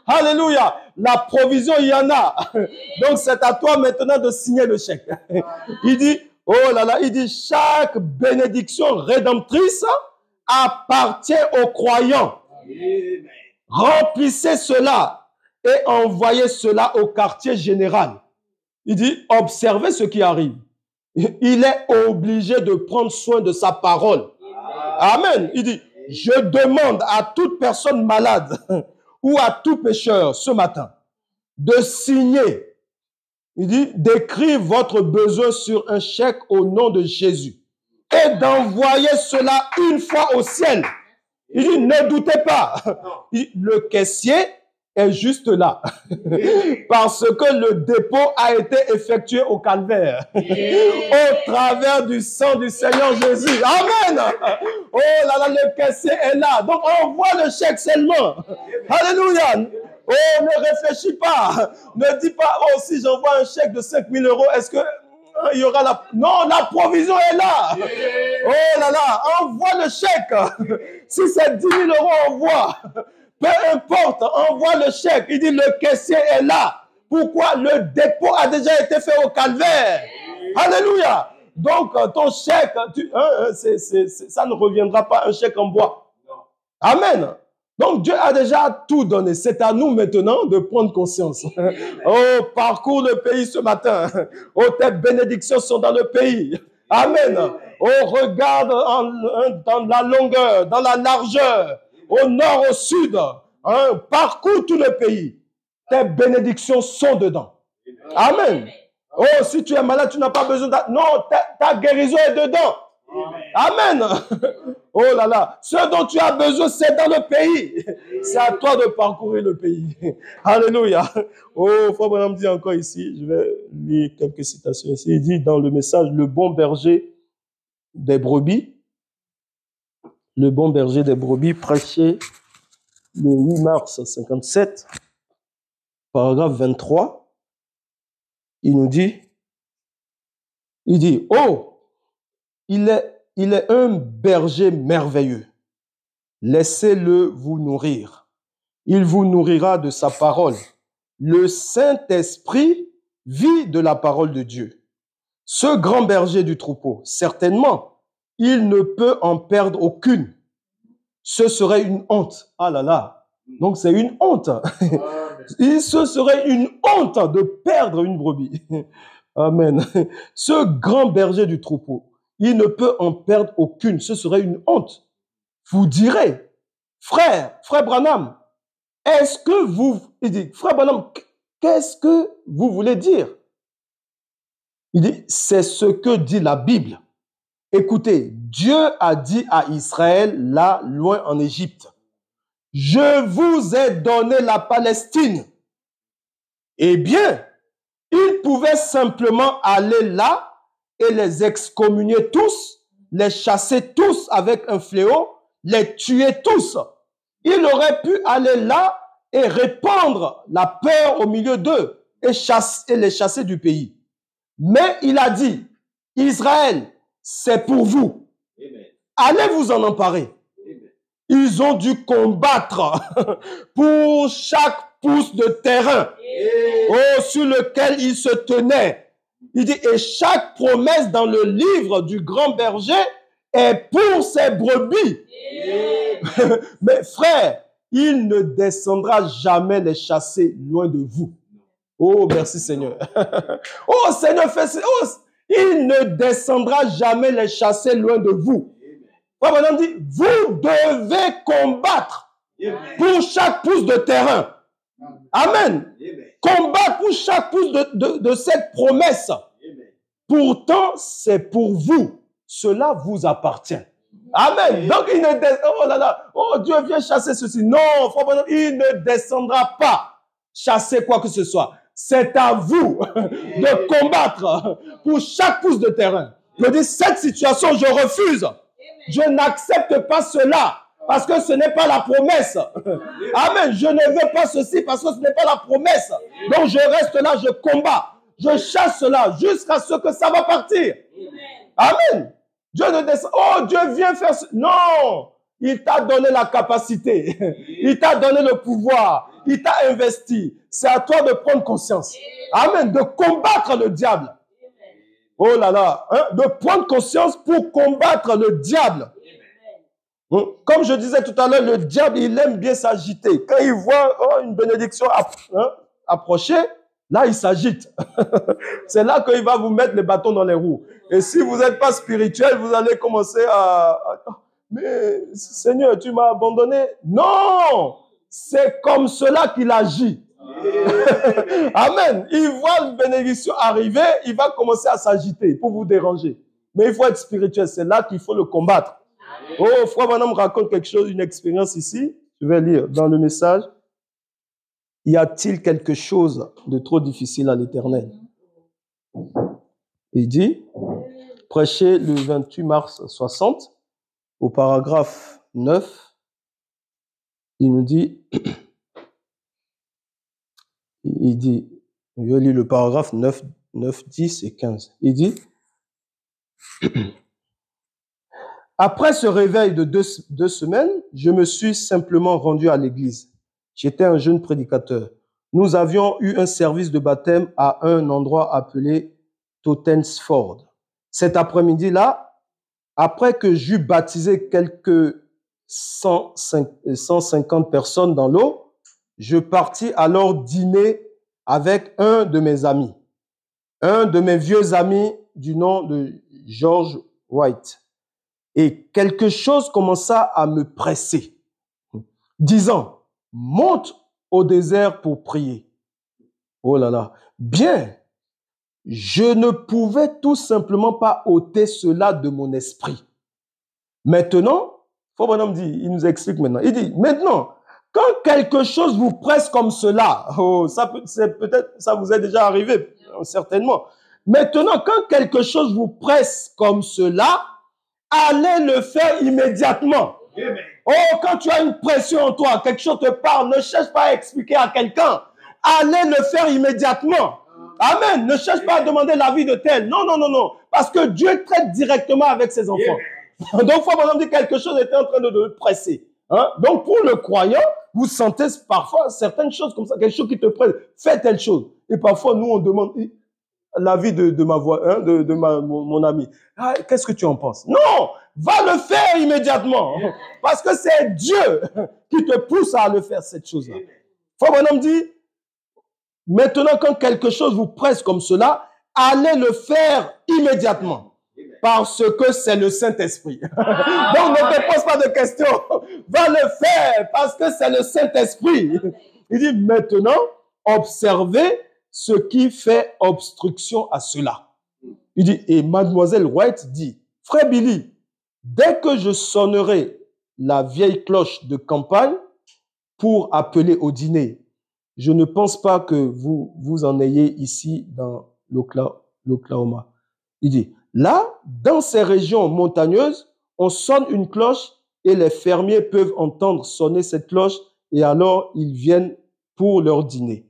Alléluia. La provision, il y en a. Donc c'est à toi maintenant de signer le chèque. Il dit, oh là là, il dit, chaque bénédiction rédemptrice appartient aux croyants. Remplissez cela et envoyez cela au quartier général. Il dit, observez ce qui arrive. Il est obligé de prendre soin de sa parole. Amen. Il dit, je demande à toute personne malade ou à tout pécheur ce matin de signer. Il dit, d'écrire votre besoin sur un chèque au nom de Jésus et d'envoyer cela une fois au ciel. Il dit, ne doutez pas. Le caissier est juste là parce que le dépôt a été effectué au calvaire au travers du sang du Seigneur Jésus. Amen. Oh là là, le caissier est là. Donc envoie le chèque seulement. Alléluia. Oh, ne réfléchis pas. Ne dis pas, oh, si j'envoie un chèque de 5 000 €, est-ce que il y aura la... Non, la provision est là. Oh là là, envoie le chèque. Si c'est 10 000 €, envoie. Peu importe, envoie le chèque. Il dit, le caissier est là. Pourquoi? Le dépôt a déjà été fait au calvaire. Alléluia. Donc, ton chèque, ça ne reviendra pas un chèque en bois. Amen. Donc, Dieu a déjà tout donné. C'est à nous maintenant de prendre conscience. Oh, parcours le pays ce matin. Oh, tes bénédictions sont dans le pays. Amen. Oh, regarde dans la longueur, dans la largeur, au nord, au sud. Parcours tout le pays. Tes bénédictions sont dedans. Amen. Oh, si tu es malade, tu n'as pas besoin de... Non, ta guérison est dedans. Amen. Oh là là, ce dont tu as besoin, c'est dans le pays. C'est à toi de parcourir le pays. Alléluia. Oh, Frère Branham dit encore ici, je vais lire quelques citations ici. Il dit dans le message, le bon berger des brebis, prêché le 8 mars 57, paragraphe 23, il nous dit, Il dit, oh, il est un berger merveilleux. Laissez-le vous nourrir. Il vous nourrira de sa parole. Le Saint-Esprit vit de la parole de Dieu. Ce grand berger du troupeau, certainement, il ne peut en perdre aucune. Ce serait une honte. Ah là là. Donc c'est une honte. Ce serait une honte de perdre une brebis. Amen. Ce grand berger du troupeau, il ne peut en perdre aucune. Ce serait une honte. Vous direz, frère Branham, est-ce que vous... Il dit, frère Branham, qu'est-ce que vous voulez dire? Il dit, c'est ce que dit la Bible. Écoutez, Dieu a dit à Israël, là, loin en Égypte, je vous ai donné la Palestine. Eh bien, il pouvait simplement aller là et les excommunier tous, les chasser tous avec un fléau, les tuer tous. Il aurait pu aller là et répandre la peur au milieu d'eux et les chasser du pays. Mais il a dit, Israël, c'est pour vous. Amen. Allez vous en emparer. Amen. Ils ont dû combattre pour chaque pouce de terrain sur lequel ils se tenaient. Il dit, et chaque promesse dans le livre du grand berger est pour ses brebis. Mais frère, il ne descendra jamais les chasser loin de vous. Oh, merci Seigneur. Oh, Seigneur, il ne descendra jamais les chasser loin de vous. Frère dit, vous devez combattre pour chaque pouce de terrain. Amen. Combattre pour chaque pouce de cette promesse. Pourtant, c'est pour vous. Cela vous appartient. Amen. Donc, il ne descendra... Oh là là. Oh, Dieu vient chasser ceci. Non, frère, il ne descendra pas chasser quoi que ce soit. C'est à vous de combattre pour chaque pouce de terrain. Je dis, cette situation, je refuse. Je n'accepte pas cela parce que ce n'est pas la promesse. Amen. Je ne veux pas ceci parce que ce n'est pas la promesse. Donc, je reste là, je combats. Je chasse cela jusqu'à ce que ça va partir. Amen. Dieu ne descend. Oh, Dieu vient faire... Non. Il t'a donné la capacité. Il t'a donné le pouvoir. Il t'a investi. C'est à toi de prendre conscience. Amen. De combattre le diable. Oh là là. Hein? De prendre conscience pour combattre le diable. Comme je disais tout à l'heure, le diable, il aime bien s'agiter. Quand il voit une bénédiction approcher, là, il s'agite. C'est là qu'il va vous mettre les bâtons dans les roues. Et si vous n'êtes pas spirituel, vous allez commencer à... Mais Seigneur, tu m'as abandonné. Non! C'est comme cela qu'il agit. Amen. Il voit une bénédiction arriver, il va commencer à s'agiter pour vous déranger. Mais il faut être spirituel. C'est là qu'il faut le combattre. Oh, Frère Branham raconte quelque chose, une expérience ici. Je vais lire dans le message. Y a-t-il quelque chose de trop difficile à l'Éternel? Il dit, prêché le 28 mars 60, au paragraphe 9, il nous dit, je lis le paragraphe 9, 10 et 15. Il dit, après ce réveil de deux semaines, je me suis simplement rendu à l'église. J'étais un jeune prédicateur. Nous avions eu un service de baptême à un endroit appelé Totensford. Cet après-midi-là, après que j'eus baptisé quelques 150 personnes dans l'eau, je partis alors dîner avec un de mes amis, un de mes vieux amis du nom de George White. Et quelque chose commença à me presser, disant, monte au désert pour prier. Oh là là, bien, je ne pouvais tout simplement pas ôter cela de mon esprit. Maintenant, Frère Branham dit, il nous explique maintenant, il dit, maintenant, quand quelque chose vous presse comme cela, oh, peut-être ça vous est déjà arrivé, certainement. Maintenant, quand quelque chose vous presse comme cela, allez le faire immédiatement. Amen. Oh, quand tu as une pression en toi, quelque chose te parle, ne cherche pas à expliquer à quelqu'un. Allez le faire immédiatement. Amen. Ne cherche pas à demander l'avis de tel. Non, non, non, non. Parce que Dieu traite directement avec ses enfants. Donc, fois, par exemple, quelque chose était en train de le presser. Hein? Donc, pour le croyant, vous sentez parfois certaines choses comme ça, quelque chose qui te presse. Fais telle chose. Et parfois, nous, on demande l'avis de ma voix, hein, de mon ami. Ah, qu'est-ce que tu en penses? Non! Va le faire immédiatement. Parce que c'est Dieu qui te pousse à le faire, cette chose-là. Fois, mon homme dit, maintenant, quand quelque chose vous presse comme cela, allez le faire immédiatement. Parce que c'est le Saint-Esprit. Donc, ne te pose pas de questions. Va le faire parce que c'est le Saint-Esprit. Il dit, maintenant, observez ce qui fait obstruction à cela. Il dit, et Mademoiselle White dit, Frère Billy, dès que je sonnerai la vieille cloche de campagne pour appeler au dîner, je ne pense pas que vous en ayez ici dans l'Oklahoma. Il dit, là, dans ces régions montagneuses, on sonne une cloche et les fermiers peuvent entendre sonner cette cloche et alors ils viennent pour leur dîner.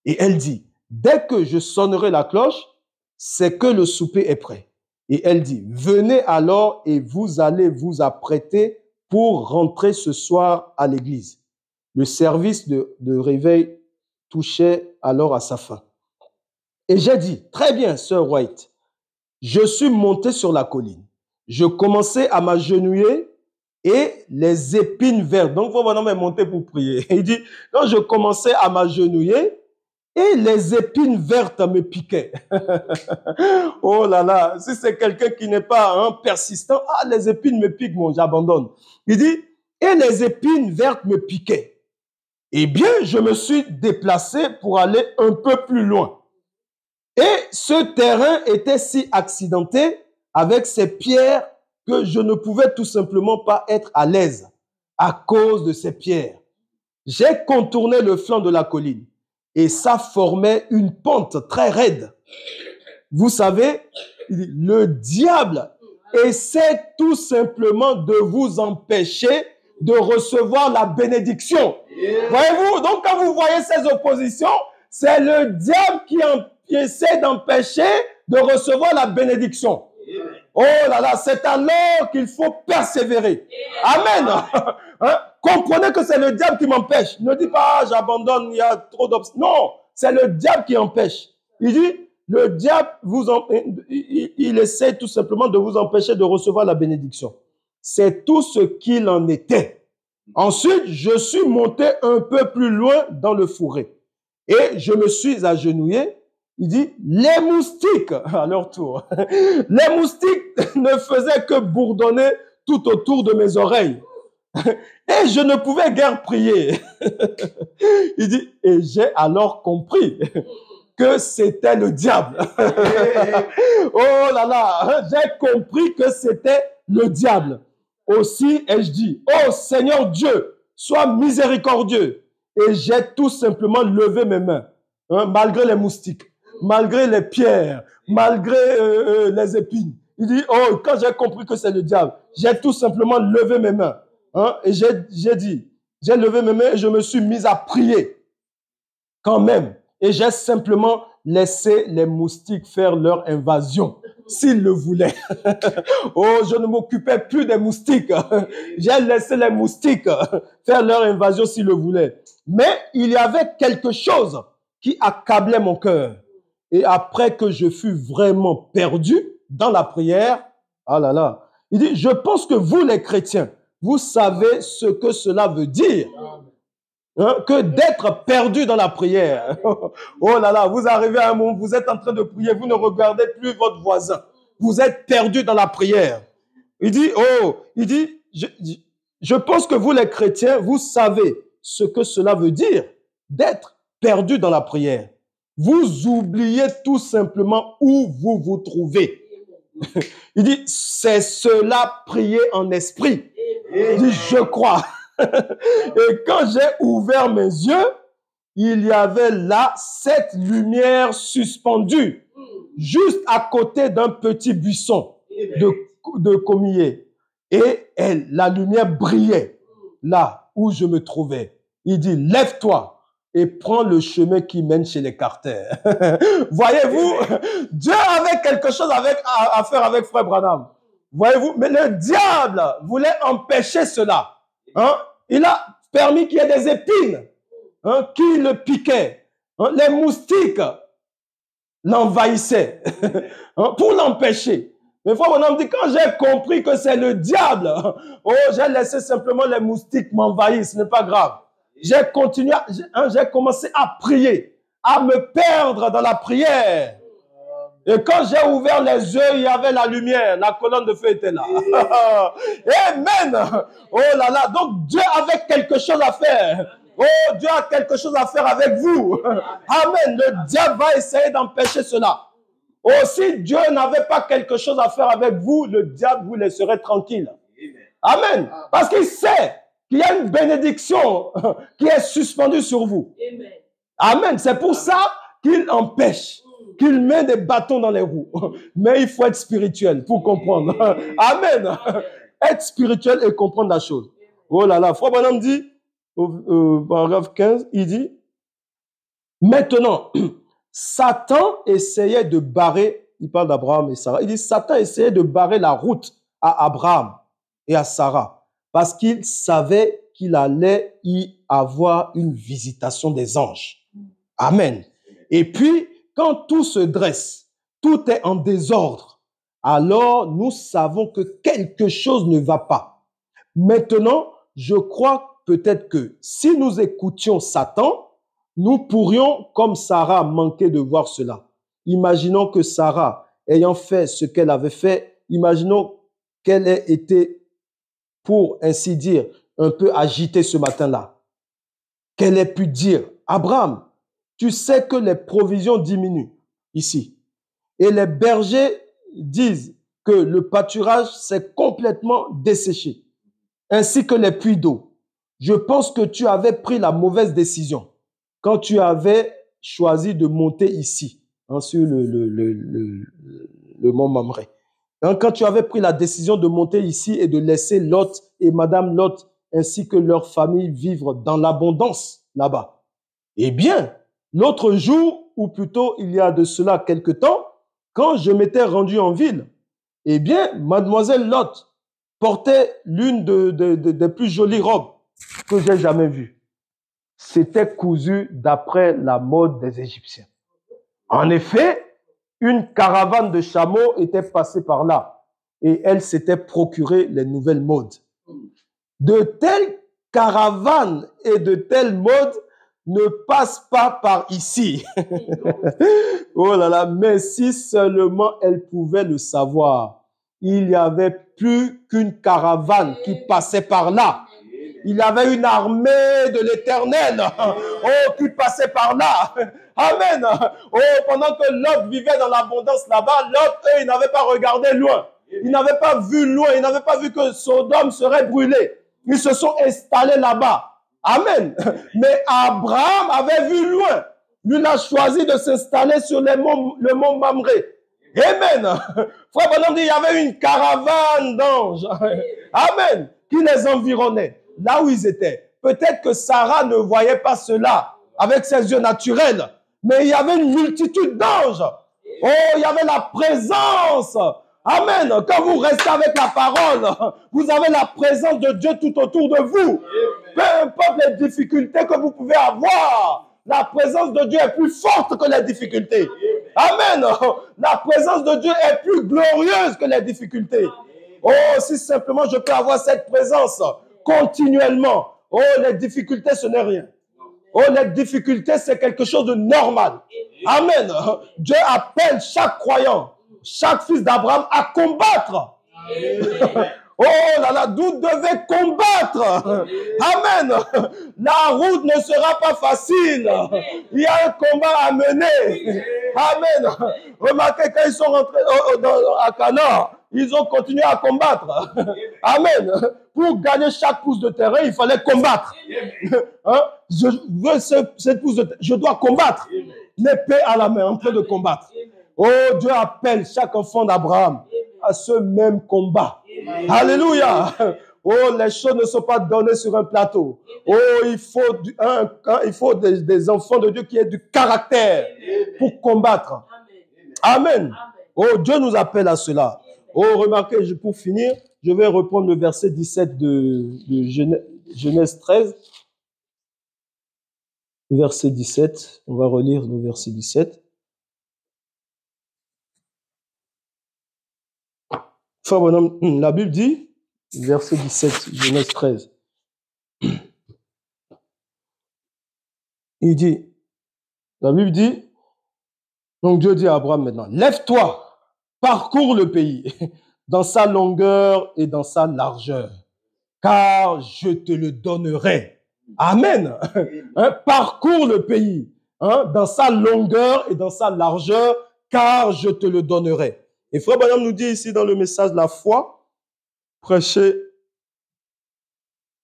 Et elle dit, dès que je sonnerai la cloche, c'est que le souper est prêt. Et elle dit, venez alors et vous allez vous apprêter pour rentrer ce soir à l'église. Le service de réveil touchait alors à sa fin. Et j'ai dit, très bien, Sœur White, je suis monté sur la colline. Je commençais à m'agenouiller et les épines vertes. Donc, vous voyez, monter pour prier. Il dit, quand je commençais à m'agenouiller et les épines vertes me piquaient. Oh là là, si c'est quelqu'un qui n'est pas persistant, les épines me piquent, bon, j'abandonne. Il dit, et les épines vertes me piquaient. Eh bien, je me suis déplacé pour aller un peu plus loin. Et ce terrain était si accidenté avec ces pierres que je ne pouvais tout simplement pas être à l'aise à cause de ces pierres. J'ai contourné le flanc de la colline et ça formait une pente très raide. Vous savez, le diable essaie tout simplement de vous empêcher de recevoir la bénédiction. Voyez-vous, donc quand vous voyez ces oppositions, c'est le diable qui essaie d'empêcher de recevoir la bénédiction. Oh là là, c'est alors qu'il faut persévérer. Amen. Hein? Comprenez que c'est le diable qui m'empêche. Ne dites pas, j'abandonne, il y a trop d'obstacles. Non, c'est le diable qui empêche. Il dit, le diable, il essaie tout simplement de vous empêcher de recevoir la bénédiction. C'est tout ce qu'il en était. Ensuite, je suis monté un peu plus loin dans le fourré. Et je me suis agenouillé. Il dit, les moustiques, à leur tour, les moustiques ne faisaient que bourdonner tout autour de mes oreilles. Et je ne pouvais guère prier. Il dit, et j'ai alors compris que c'était le diable. Oh là là, j'ai compris que c'était le diable. Aussi ai-je dit, oh Seigneur Dieu, sois miséricordieux. Et j'ai tout simplement levé mes mains, malgré les moustiques, malgré les pierres, malgré les épines. Il dit, oh, quand j'ai compris que c'est le diable, j'ai tout simplement levé mes mains. Et j'ai levé mes mains et je me suis mis à prier quand même. Et j'ai simplement laissé les moustiques faire leur invasion, s'ils le voulaient. Oh, je ne m'occupais plus des moustiques. J'ai laissé les moustiques faire leur invasion s'ils le voulaient. Mais il y avait quelque chose qui accablait mon cœur. Et après que je fus vraiment perdu dans la prière, ah là là, il dit, je pense que vous les chrétiens, vous savez ce que cela veut dire. Que d'être perdu dans la prière. Oh là là, vous arrivez à un moment, vous êtes en train de prier, vous ne regardez plus votre voisin. Vous êtes perdu dans la prière. Il dit, je pense que vous les chrétiens, vous savez ce que cela veut dire d'être perdu dans la prière. Vous oubliez tout simplement où vous vous trouvez. Il dit, c'est cela prier en esprit. Il dit, je crois. Et quand j'ai ouvert mes yeux, il y avait là cette lumière suspendue, juste à côté d'un petit buisson de commiers. Et la lumière brillait là où je me trouvais. Il dit, lève-toi et prends le chemin qui mène chez les Carter. Voyez-vous, Dieu avait quelque chose à faire avec Frère Branham. Voyez-vous, mais le diable voulait empêcher cela. Hein? Il a permis qu'il y ait des épines qui le piquaient. Les moustiques l'envahissaient pour l'empêcher. Mais Frère Branham dit, quand j'ai compris que c'est le diable, j'ai laissé simplement les moustiques m'envahir, ce n'est pas grave. J'ai continué, j'ai commencé à prier, à me perdre dans la prière. Et quand j'ai ouvert les yeux, il y avait la lumière, la colonne de feu était là. Amen. Oh là là, donc Dieu avait quelque chose à faire. Oh, Dieu a quelque chose à faire avec vous. Amen. Le diable va essayer d'empêcher cela. Oh, si Dieu n'avait pas quelque chose à faire avec vous, le diable vous laisserait tranquille. Amen. Parce qu'il sait qu'il y a une bénédiction qui est suspendue sur vous. Amen. C'est pour ça qu'il empêche, qu'il met des bâtons dans les roues. Mais il faut être spirituel pour comprendre. Amen. Être spirituel et comprendre la chose. Oh là là. Frère Branham dit, au paragraphe 15, il dit, maintenant, Satan essayait de barrer, il parle d'Abraham et Sarah, il dit, Satan essayait de barrer la route à Abraham et à Sarah, parce qu'il savait qu'il allait y avoir une visitation des anges. Amen. Et puis, quand tout se dresse, tout est en désordre, alors nous savons que quelque chose ne va pas. Maintenant, je crois peut-être que si nous écoutions Satan, nous pourrions, comme Sarah, manquer de voir cela. Imaginons que Sarah, ayant fait ce qu'elle avait fait, imaginons qu'elle ait été, pour ainsi dire, un peu agitée ce matin-là. Qu'elle ait pu dire, Abraham, tu sais que les provisions diminuent ici. Et les bergers disent que le pâturage s'est complètement desséché, ainsi que les puits d'eau. Je pense que tu avais pris la mauvaise décision quand tu avais choisi de monter ici, sur le mont Mamré. Quand tu avais pris la décision de monter ici et de laisser Lot et Madame Lot ainsi que leur famille vivre dans l'abondance là-bas. Eh bien, l'autre jour, ou plutôt il y a de cela quelque temps, quand je m'étais rendu en ville, eh bien, Mademoiselle Lot portait l'une des plus jolies robes que j'ai jamais vues. C'était cousu d'après la mode des Égyptiens. En effet, une caravane de chameaux était passée par là et elle s'était procuré les nouvelles modes. De telles caravanes et de telles modes ne passent pas par ici. Oh là là, mais si seulement elle pouvait le savoir, il n'y avait plus qu'une caravane qui passait par là. Il y avait une armée de l'Éternel qui passait par là. Amen. Oh, pendant que Lot vivait dans l'abondance là-bas, Lot, eux, ils n'avaient pas regardé loin. Ils n'avaient pas vu loin. Ils n'avaient pas vu que Sodome serait brûlé. Ils se sont installés là-bas. Amen. Mais Abraham avait vu loin. Lui, il a choisi de s'installer sur le mont Mamré. Amen. Frère Branham dit, il y avait une caravane d'anges. Amen. Qui les environnait. Là où ils étaient. Peut-être que Sarah ne voyait pas cela avec ses yeux naturels, mais il y avait une multitude d'anges. Oh, il y avait la présence. Amen. Quand vous restez avec la parole, vous avez la présence de Dieu tout autour de vous. Peu importe les difficultés que vous pouvez avoir, la présence de Dieu est plus forte que les difficultés. Amen. La présence de Dieu est plus glorieuse que les difficultés. Oh, si simplement je peux avoir cette présence continuellement. Oh, les difficultés, ce n'est rien. Oh, les difficultés, c'est quelque chose de normal. Amen. Dieu appelle chaque croyant, chaque fils d'Abraham à combattre. Oh là là, vous devez combattre. Amen. La route ne sera pas facile. Il y a un combat à mener. Amen. Remarquez, quand ils sont rentrés à Canaan, ils ont continué à combattre. Amen. Pour gagner chaque pouce de terrain, il fallait combattre. Hein? Je veux cette pouce de terrain. Je dois combattre. L'épée à la main, en train de combattre. Oh, Dieu appelle chaque enfant d'Abraham à ce même combat. Alléluia. Oh, les choses ne sont pas données sur un plateau. Oh, il faut des enfants de Dieu qui aient du caractère pour combattre. Amen. Oh, Dieu nous appelle à cela. Oh, remarquez, pour finir, je vais reprendre le verset 17 de Genèse 13. Verset 17. On va relire le verset 17. Enfin, bonhomme, la Bible dit, verset 17, Genèse 13. Il dit, la Bible dit, donc Dieu dit à Abraham maintenant, lève-toi, parcours le pays dans sa longueur et dans sa largeur, car je te le donnerai. Amen. Parcours le pays dans sa longueur et dans sa largeur, car je te le donnerai. Et Frère Branham nous dit ici dans le message La foi, prêché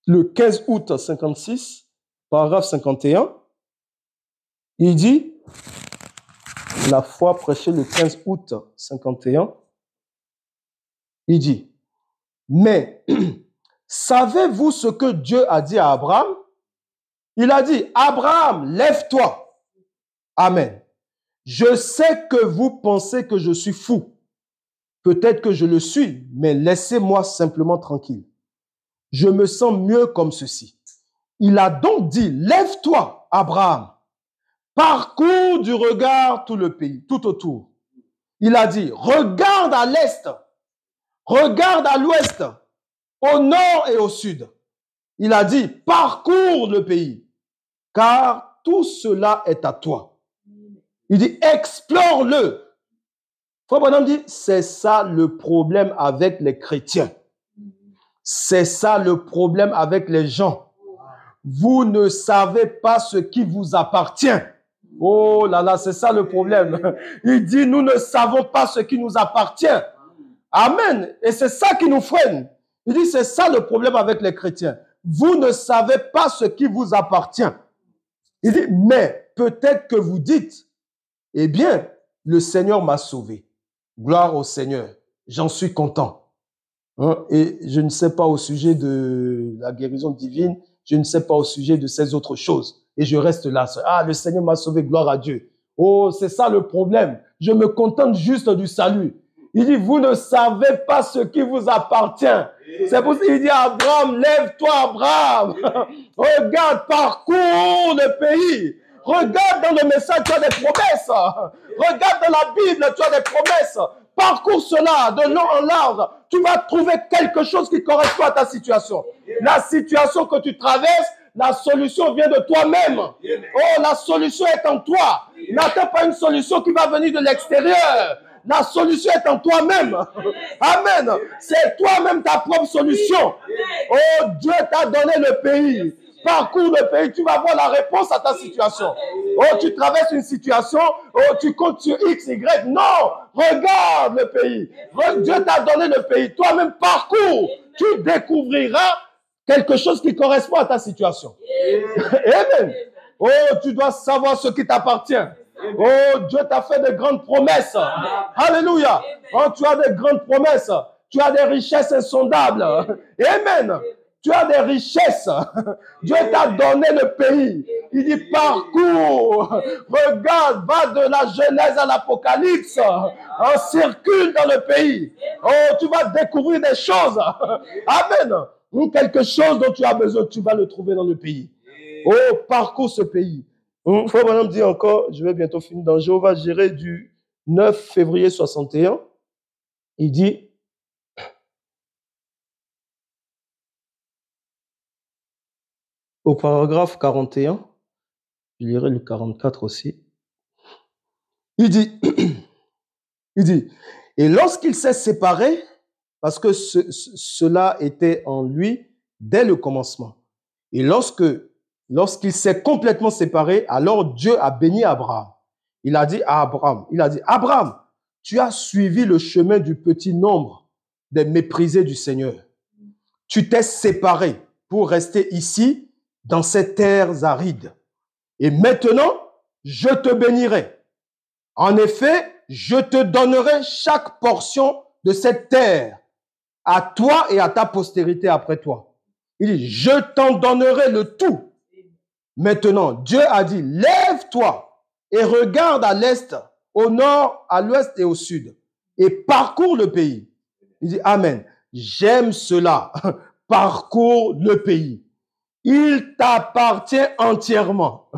le 15 août 56, paragraphe 51, il dit, La foi prêchée le 15 août 51, il dit, mais savez-vous ce que Dieu a dit à Abraham? Il a dit, Abraham, lève-toi. Amen. Je sais que vous pensez que je suis fou. Peut-être que je le suis, mais laissez-moi simplement tranquille. Je me sens mieux comme ceci. Il a donc dit, lève-toi, Abraham. Parcours du regard tout le pays, tout autour. Il a dit, regarde à l'est, regarde à l'ouest, au nord et au sud. Il a dit, parcours le pays, car tout cela est à toi. Il dit, explore-le. Frère Branham dit, c'est ça le problème avec les chrétiens. C'est ça le problème avec les gens. Vous ne savez pas ce qui vous appartient. Oh là là, c'est ça le problème. Il dit, nous ne savons pas ce qui nous appartient. Amen. Et c'est ça qui nous freine. Il dit, c'est ça le problème avec les chrétiens. Vous ne savez pas ce qui vous appartient. Il dit, mais peut-être que vous dites, eh bien, le Seigneur m'a sauvé. Gloire au Seigneur. J'en suis content. Et je ne sais pas au sujet de la guérison divine, je ne sais pas au sujet de ces autres choses. Et je reste là. Ah, le Seigneur m'a sauvé, gloire à Dieu. Oh, c'est ça le problème. Je me contente juste du salut. Il dit, vous ne savez pas ce qui vous appartient. C'est pour ça qu'il dit, Abraham, lève-toi, Abraham. Regarde, parcours le pays. Regarde dans le message, tu as des promesses. Regarde dans la Bible, tu as des promesses. Parcours cela de long en large. Tu vas trouver quelque chose qui correspond à ta situation. La situation que tu traverses, la solution vient de toi-même. Oh, la solution est en toi. N'attends pas une solution qui va venir de l'extérieur. La solution est en toi-même. Amen. C'est toi-même ta propre solution. Oh, Dieu t'a donné le pays. Parcours le pays, tu vas voir la réponse à ta situation. Oh, tu traverses une situation, oh, tu comptes sur X, Y. Non, regarde le pays. Dieu t'a donné le pays. Toi-même, parcours. Tu découvriras quelque chose qui correspond à ta situation. Amen. Oh, tu dois savoir ce qui t'appartient. Oh, Dieu t'a fait de grandes promesses. Alléluia. Oh, tu as de grandes promesses. Tu as des richesses insondables. Amen. Tu as des richesses. Dieu t'a donné le pays. Il dit parcours. Regarde, va de la Genèse à l'Apocalypse. On circule dans le pays. Oh, tu vas découvrir des choses. Amen. Quelque chose dont tu as besoin, tu vas le trouver dans le pays. Oh, parcours ce pays. Frère Branham dit encore, je vais bientôt finir dans Jéhovah Jireh du 9 février 61. Il dit, au paragraphe 41, je lirai le 44 aussi, il dit, et lorsqu'il s'est séparé, parce que cela était en lui dès le commencement, et lorsqu'il s'est complètement séparé, alors Dieu a béni Abraham. Il a dit à Abraham, Abraham, tu as suivi le chemin du petit nombre des méprisés du Seigneur. Tu t'es séparé pour rester ici, dans ces terres arides. Et maintenant, je te bénirai. En effet, je te donnerai chaque portion de cette terre à toi et à ta postérité après toi. Il dit, je t'en donnerai le tout. Maintenant, Dieu a dit, lève-toi et regarde à l'est, au nord, à l'ouest et au sud, et parcours le pays. Il dit, Amen. J'aime cela. Parcours le pays. Il t'appartient entièrement.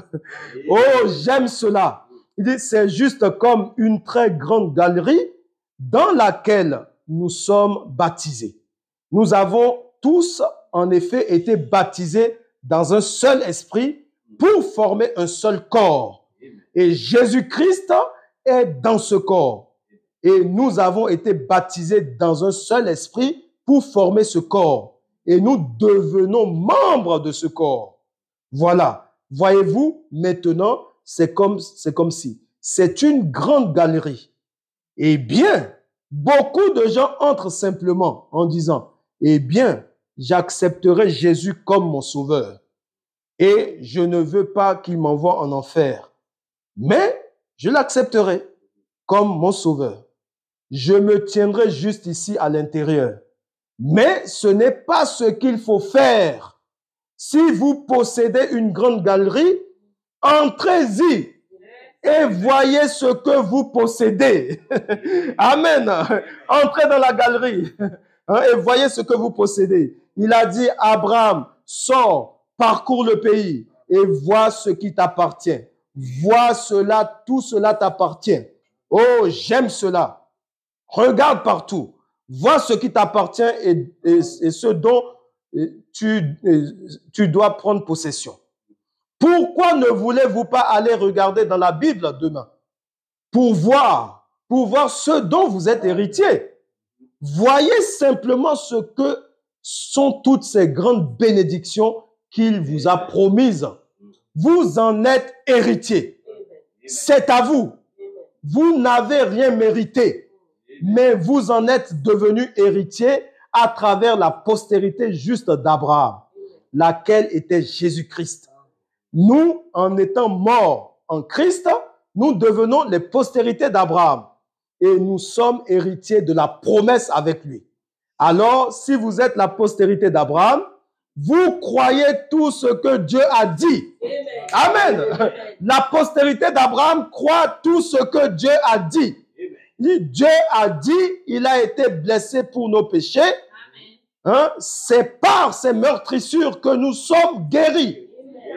Oh, j'aime cela. Il dit, c'est juste comme une très grande galerie dans laquelle nous sommes baptisés. Nous avons tous, en effet, été baptisés dans un seul esprit pour former un seul corps. Et Jésus-Christ est dans ce corps. Et nous avons été baptisés dans un seul esprit pour former ce corps. Et nous devenons membres de ce corps. Voilà. Voyez-vous, maintenant, c'est comme si. C'est une grande galerie. Eh bien, beaucoup de gens entrent simplement en disant, eh bien, j'accepterai Jésus comme mon sauveur. Et je ne veux pas qu'il m'envoie en enfer. Mais je l'accepterai comme mon sauveur. Je me tiendrai juste ici à l'intérieur. Mais ce n'est pas ce qu'il faut faire. Si vous possédez une grande galerie, entrez-y et voyez ce que vous possédez. Amen. Entrez dans la galerie et voyez ce que vous possédez. Il a dit, Abraham, sors, parcours le pays et vois ce qui t'appartient. Vois cela, tout cela t'appartient. Oh, j'aime cela. Regarde partout. Vois ce qui t'appartient et ce dont tu dois prendre possession. Pourquoi ne voulez-vous pas aller regarder dans la Bible demain pour voir ce dont vous êtes héritier? Voyez simplement ce que sont toutes ces grandes bénédictions qu'il vous a promises. Vous en êtes héritier. C'est à vous. Vous n'avez rien mérité, mais vous en êtes devenu héritier à travers la postérité juste d'Abraham, laquelle était Jésus-Christ. Nous, en étant morts en Christ, nous devenons les postérités d'Abraham et nous sommes héritiers de la promesse avec lui. Alors, si vous êtes la postérité d'Abraham, vous croyez tout ce que Dieu a dit. Amen. Amen. La postérité d'Abraham croit tout ce que Dieu a dit. Dieu a dit, il a été blessé pour nos péchés. Hein? C'est par ses meurtrissures que nous sommes guéris.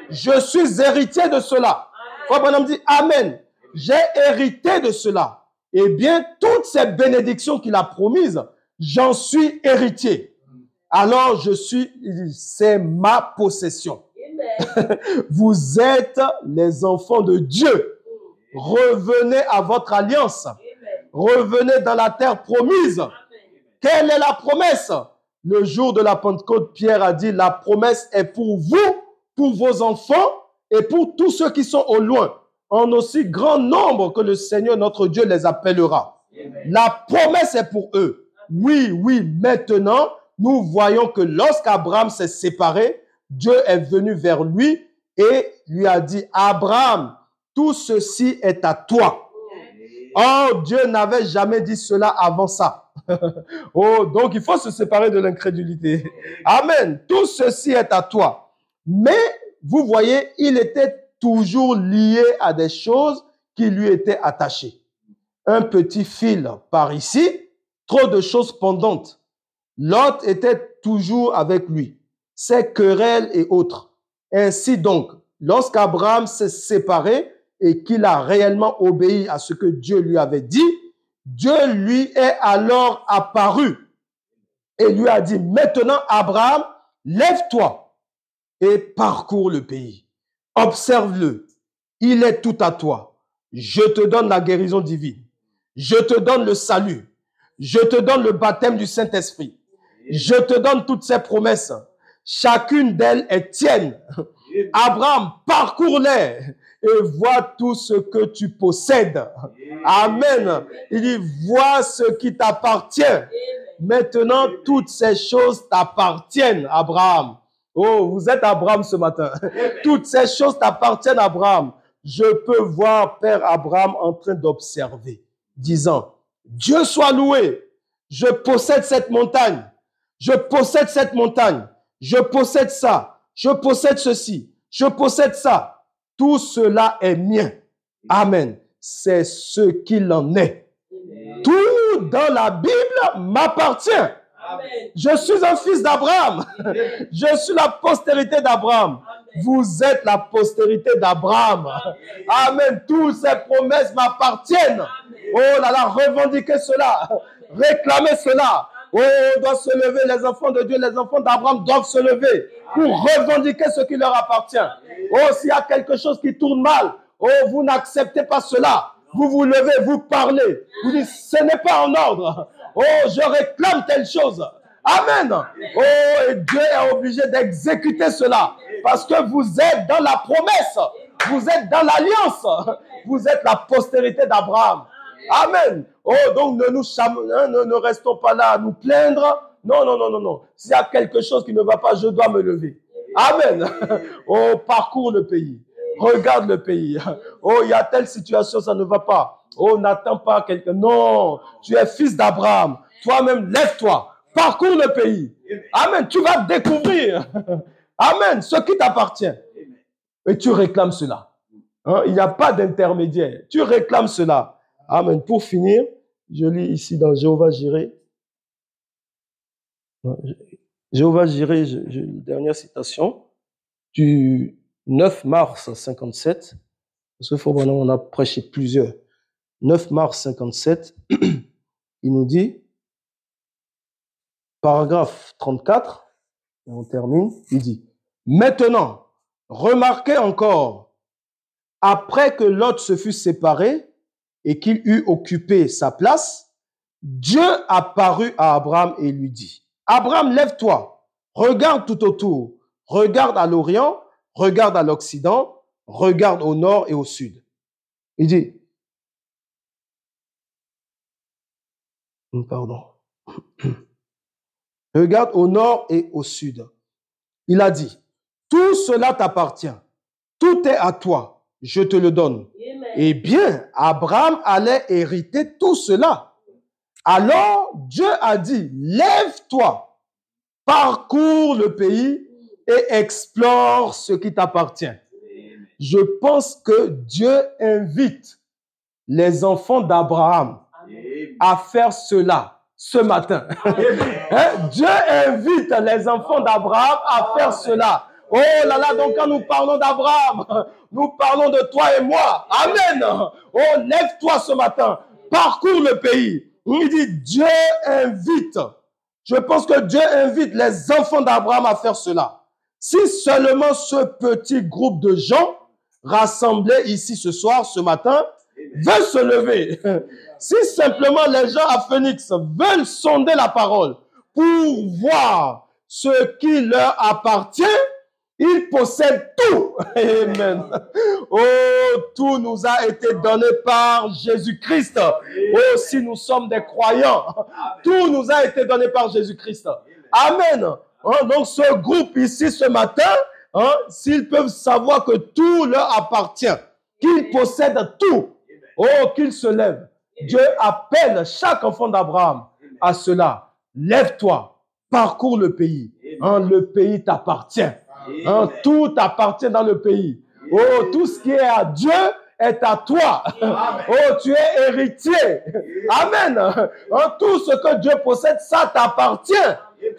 Je suis héritier de cela. Frère Branham dit, Amen. J'ai hérité de cela. Eh bien, toutes ces bénédictions qu'il a promises, j'en suis héritier. Alors, c'est ma possession. Vous êtes les enfants de Dieu. Revenez à votre alliance. Revenez dans la terre promise. Quelle est la promesse? Le jour de la Pentecôte, Pierre a dit, la promesse est pour vous, pour vos enfants et pour tous ceux qui sont au loin, en aussi grand nombre que le Seigneur notre Dieu les appellera. La promesse est pour eux. Oui, maintenant, nous voyons que lorsqu'Abraham s'est séparé, Dieu est venu vers lui et lui a dit, Abraham, tout ceci est à toi. Oh, Dieu n'avait jamais dit cela avant ça. Oh, donc il faut se séparer de l'incrédulité. Amen. Tout ceci est à toi. Mais, vous voyez, il était toujours lié à des choses qui lui étaient attachées. Un petit fil par ici, trop de choses pendantes. Lot était toujours avec lui. Ses querelles et autres. Ainsi donc, lorsqu'Abraham s'est séparé et qu'il a réellement obéi à ce que Dieu lui avait dit, Dieu lui est alors apparu et lui a dit, maintenant Abraham, lève-toi et parcours le pays. Observe-le. Il est tout à toi. Je te donne la guérison divine. Je te donne le salut. Je te donne le baptême du Saint-Esprit. Je te donne toutes ces promesses. Chacune d'elles est tienne. Abraham, parcours-les et vois tout ce que tu possèdes. Amen. Il dit, vois ce qui t'appartient. Maintenant, toutes ces choses t'appartiennent, Abraham. Oh, vous êtes Abraham ce matin. Toutes ces choses t'appartiennent, Abraham. Je peux voir Père Abraham en train d'observer, disant, Dieu soit loué, je possède cette montagne. Je possède cette montagne. Je possède ça. Je possède ceci. Je possède ça. Tout cela est mien. Amen. C'est ce qu'il en est. Tout dans la Bible m'appartient. Je suis un fils d'Abraham. Je suis la postérité d'Abraham. Vous êtes la postérité d'Abraham. Amen. Toutes ces promesses m'appartiennent. Oh là là, revendiquez cela. Réclamez cela. Oh, on doit se lever. Les enfants de Dieu, les enfants d'Abraham doivent se lever pour revendiquer ce qui leur appartient. Oh, s'il y a quelque chose qui tourne mal, oh, vous n'acceptez pas cela. Vous vous levez, vous parlez. Vous dites, ce n'est pas en ordre. Oh, je réclame telle chose. Amen. Oh, et Dieu est obligé d'exécuter cela. Parce que vous êtes dans la promesse. Vous êtes dans l'alliance. Vous êtes la postérité d'Abraham. Amen. Oh, donc ne restons pas là à nous plaindre. Non, non, non, non, non. S'il y a quelque chose qui ne va pas, je dois me lever. Amen. Oh, parcours le pays. Regarde le pays. Oh, il y a telle situation, ça ne va pas. Oh, n'attends pas quelqu'un. Non, tu es fils d'Abraham. Toi-même, lève-toi. Parcours le pays. Amen. Tu vas découvrir. Amen. Ce qui t'appartient. Et tu réclames cela. Hein? Il n'y a pas d'intermédiaire. Tu réclames cela. Amen. Pour finir, je lis ici dans Jéhovah Jireh. Jéhovah Jireh, dernière citation, du 9 mars 57. Parce qu'il faut vraiment, on a prêché plusieurs. 9 mars 57, il nous dit, paragraphe 34, et on termine, il dit, maintenant, remarquez encore, après que Lot se fut séparé et qu'il eut occupé sa place, Dieu apparut à Abraham et lui dit, Abraham, lève-toi, regarde tout autour, regarde à l'Orient, regarde à l'Occident, regarde au nord et au sud. Il dit, pardon, regarde au nord et au sud. Il a dit, tout cela t'appartient, tout est à toi, je te le donne. Amen. Eh bien, Abraham allait hériter tout cela. Alors, Dieu a dit, lève-toi, parcours le pays et explore ce qui t'appartient. Je pense que Dieu invite les enfants d'Abraham à faire cela ce matin. Hein? Dieu invite les enfants d'Abraham à faire cela. Oh là là, donc quand nous parlons d'Abraham, nous parlons de toi et moi. Amen. Oh, lève-toi ce matin, parcours le pays. Il dit, Dieu invite. Je pense que Dieu invite les enfants d'Abraham à faire cela. Si seulement ce petit groupe de gens rassemblés ici ce soir, ce matin, veulent se lever. Si simplement les gens à Phoenix veulent sonder la parole pour voir ce qui leur appartient, ils possèdent tout. Amen. Oh, tout nous a été donné par Jésus-Christ. Oh, si nous sommes des croyants, tout nous a été donné par Jésus-Christ. Amen. Donc, ce groupe ici ce matin, s'ils peuvent savoir que tout leur appartient, qu'ils possèdent tout, oh, qu'ils se lèvent. Dieu appelle chaque enfant d'Abraham à cela. Lève-toi, parcours le pays. Le pays t'appartient. Tout appartient dans le pays. Oh, tout ce qui est à Dieu est à toi. Oh, tu es héritier. Amen. Tout ce que Dieu possède, ça t'appartient.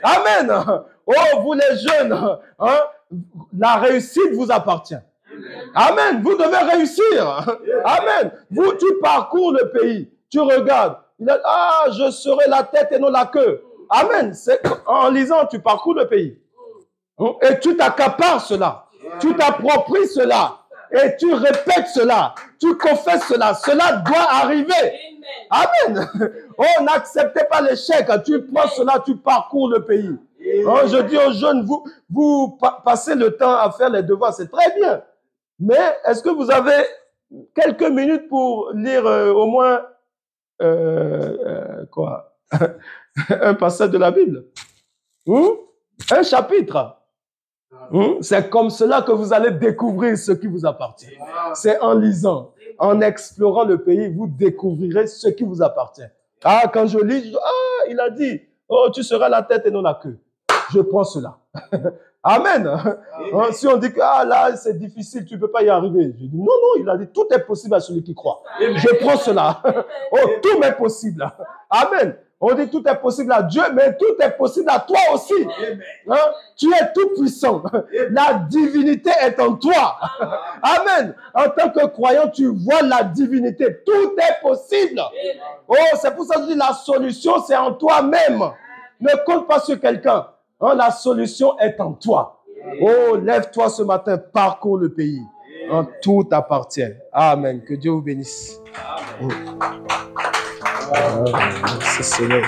Amen. Oh, vous les jeunes, la réussite vous appartient. Amen. Vous devez réussir. Amen. Tu parcours le pays. Tu regardes. Je serai la tête et non la queue. Amen. En lisant, tu parcours le pays. Et tu t'accapares cela. Tu t'appropries cela. Et tu répètes cela. Tu confesses cela. Cela doit arriver. Amen. Oh, n'acceptez pas l'échec. Tu prends cela, tu parcours le pays. Je dis aux jeunes, vous passez le temps à faire les devoirs, c'est très bien. Mais est-ce que vous avez quelques minutes pour lire au moins un passage de la Bible? Un chapitre. C'est comme cela que vous allez découvrir ce qui vous appartient. C'est en lisant, en explorant le pays, vous découvrirez ce qui vous appartient. Quand je lis, il a dit, Oh, tu seras la tête et non la queue. Je prends cela. Amen. Hein, si on dit que là, c'est difficile, tu ne peux pas y arriver. Je dis non, il a dit tout est possible à celui qui croit. Je prends cela. Oh, tout m'est possible. Amen. On dit tout est possible à Dieu, mais tout est possible à toi aussi. Hein? Tu es tout puissant. La divinité est en toi. Amen. En tant que croyant, tu vois la divinité. Tout est possible. Oh, c'est pour ça que je dis la solution, c'est en toi-même. Ne compte pas sur quelqu'un. Hein, la solution est en toi. Oh, lève-toi ce matin, parcours le pays. Hein, tout t'appartient. Amen. Que Dieu vous bénisse. Amen. Merci Seigneur.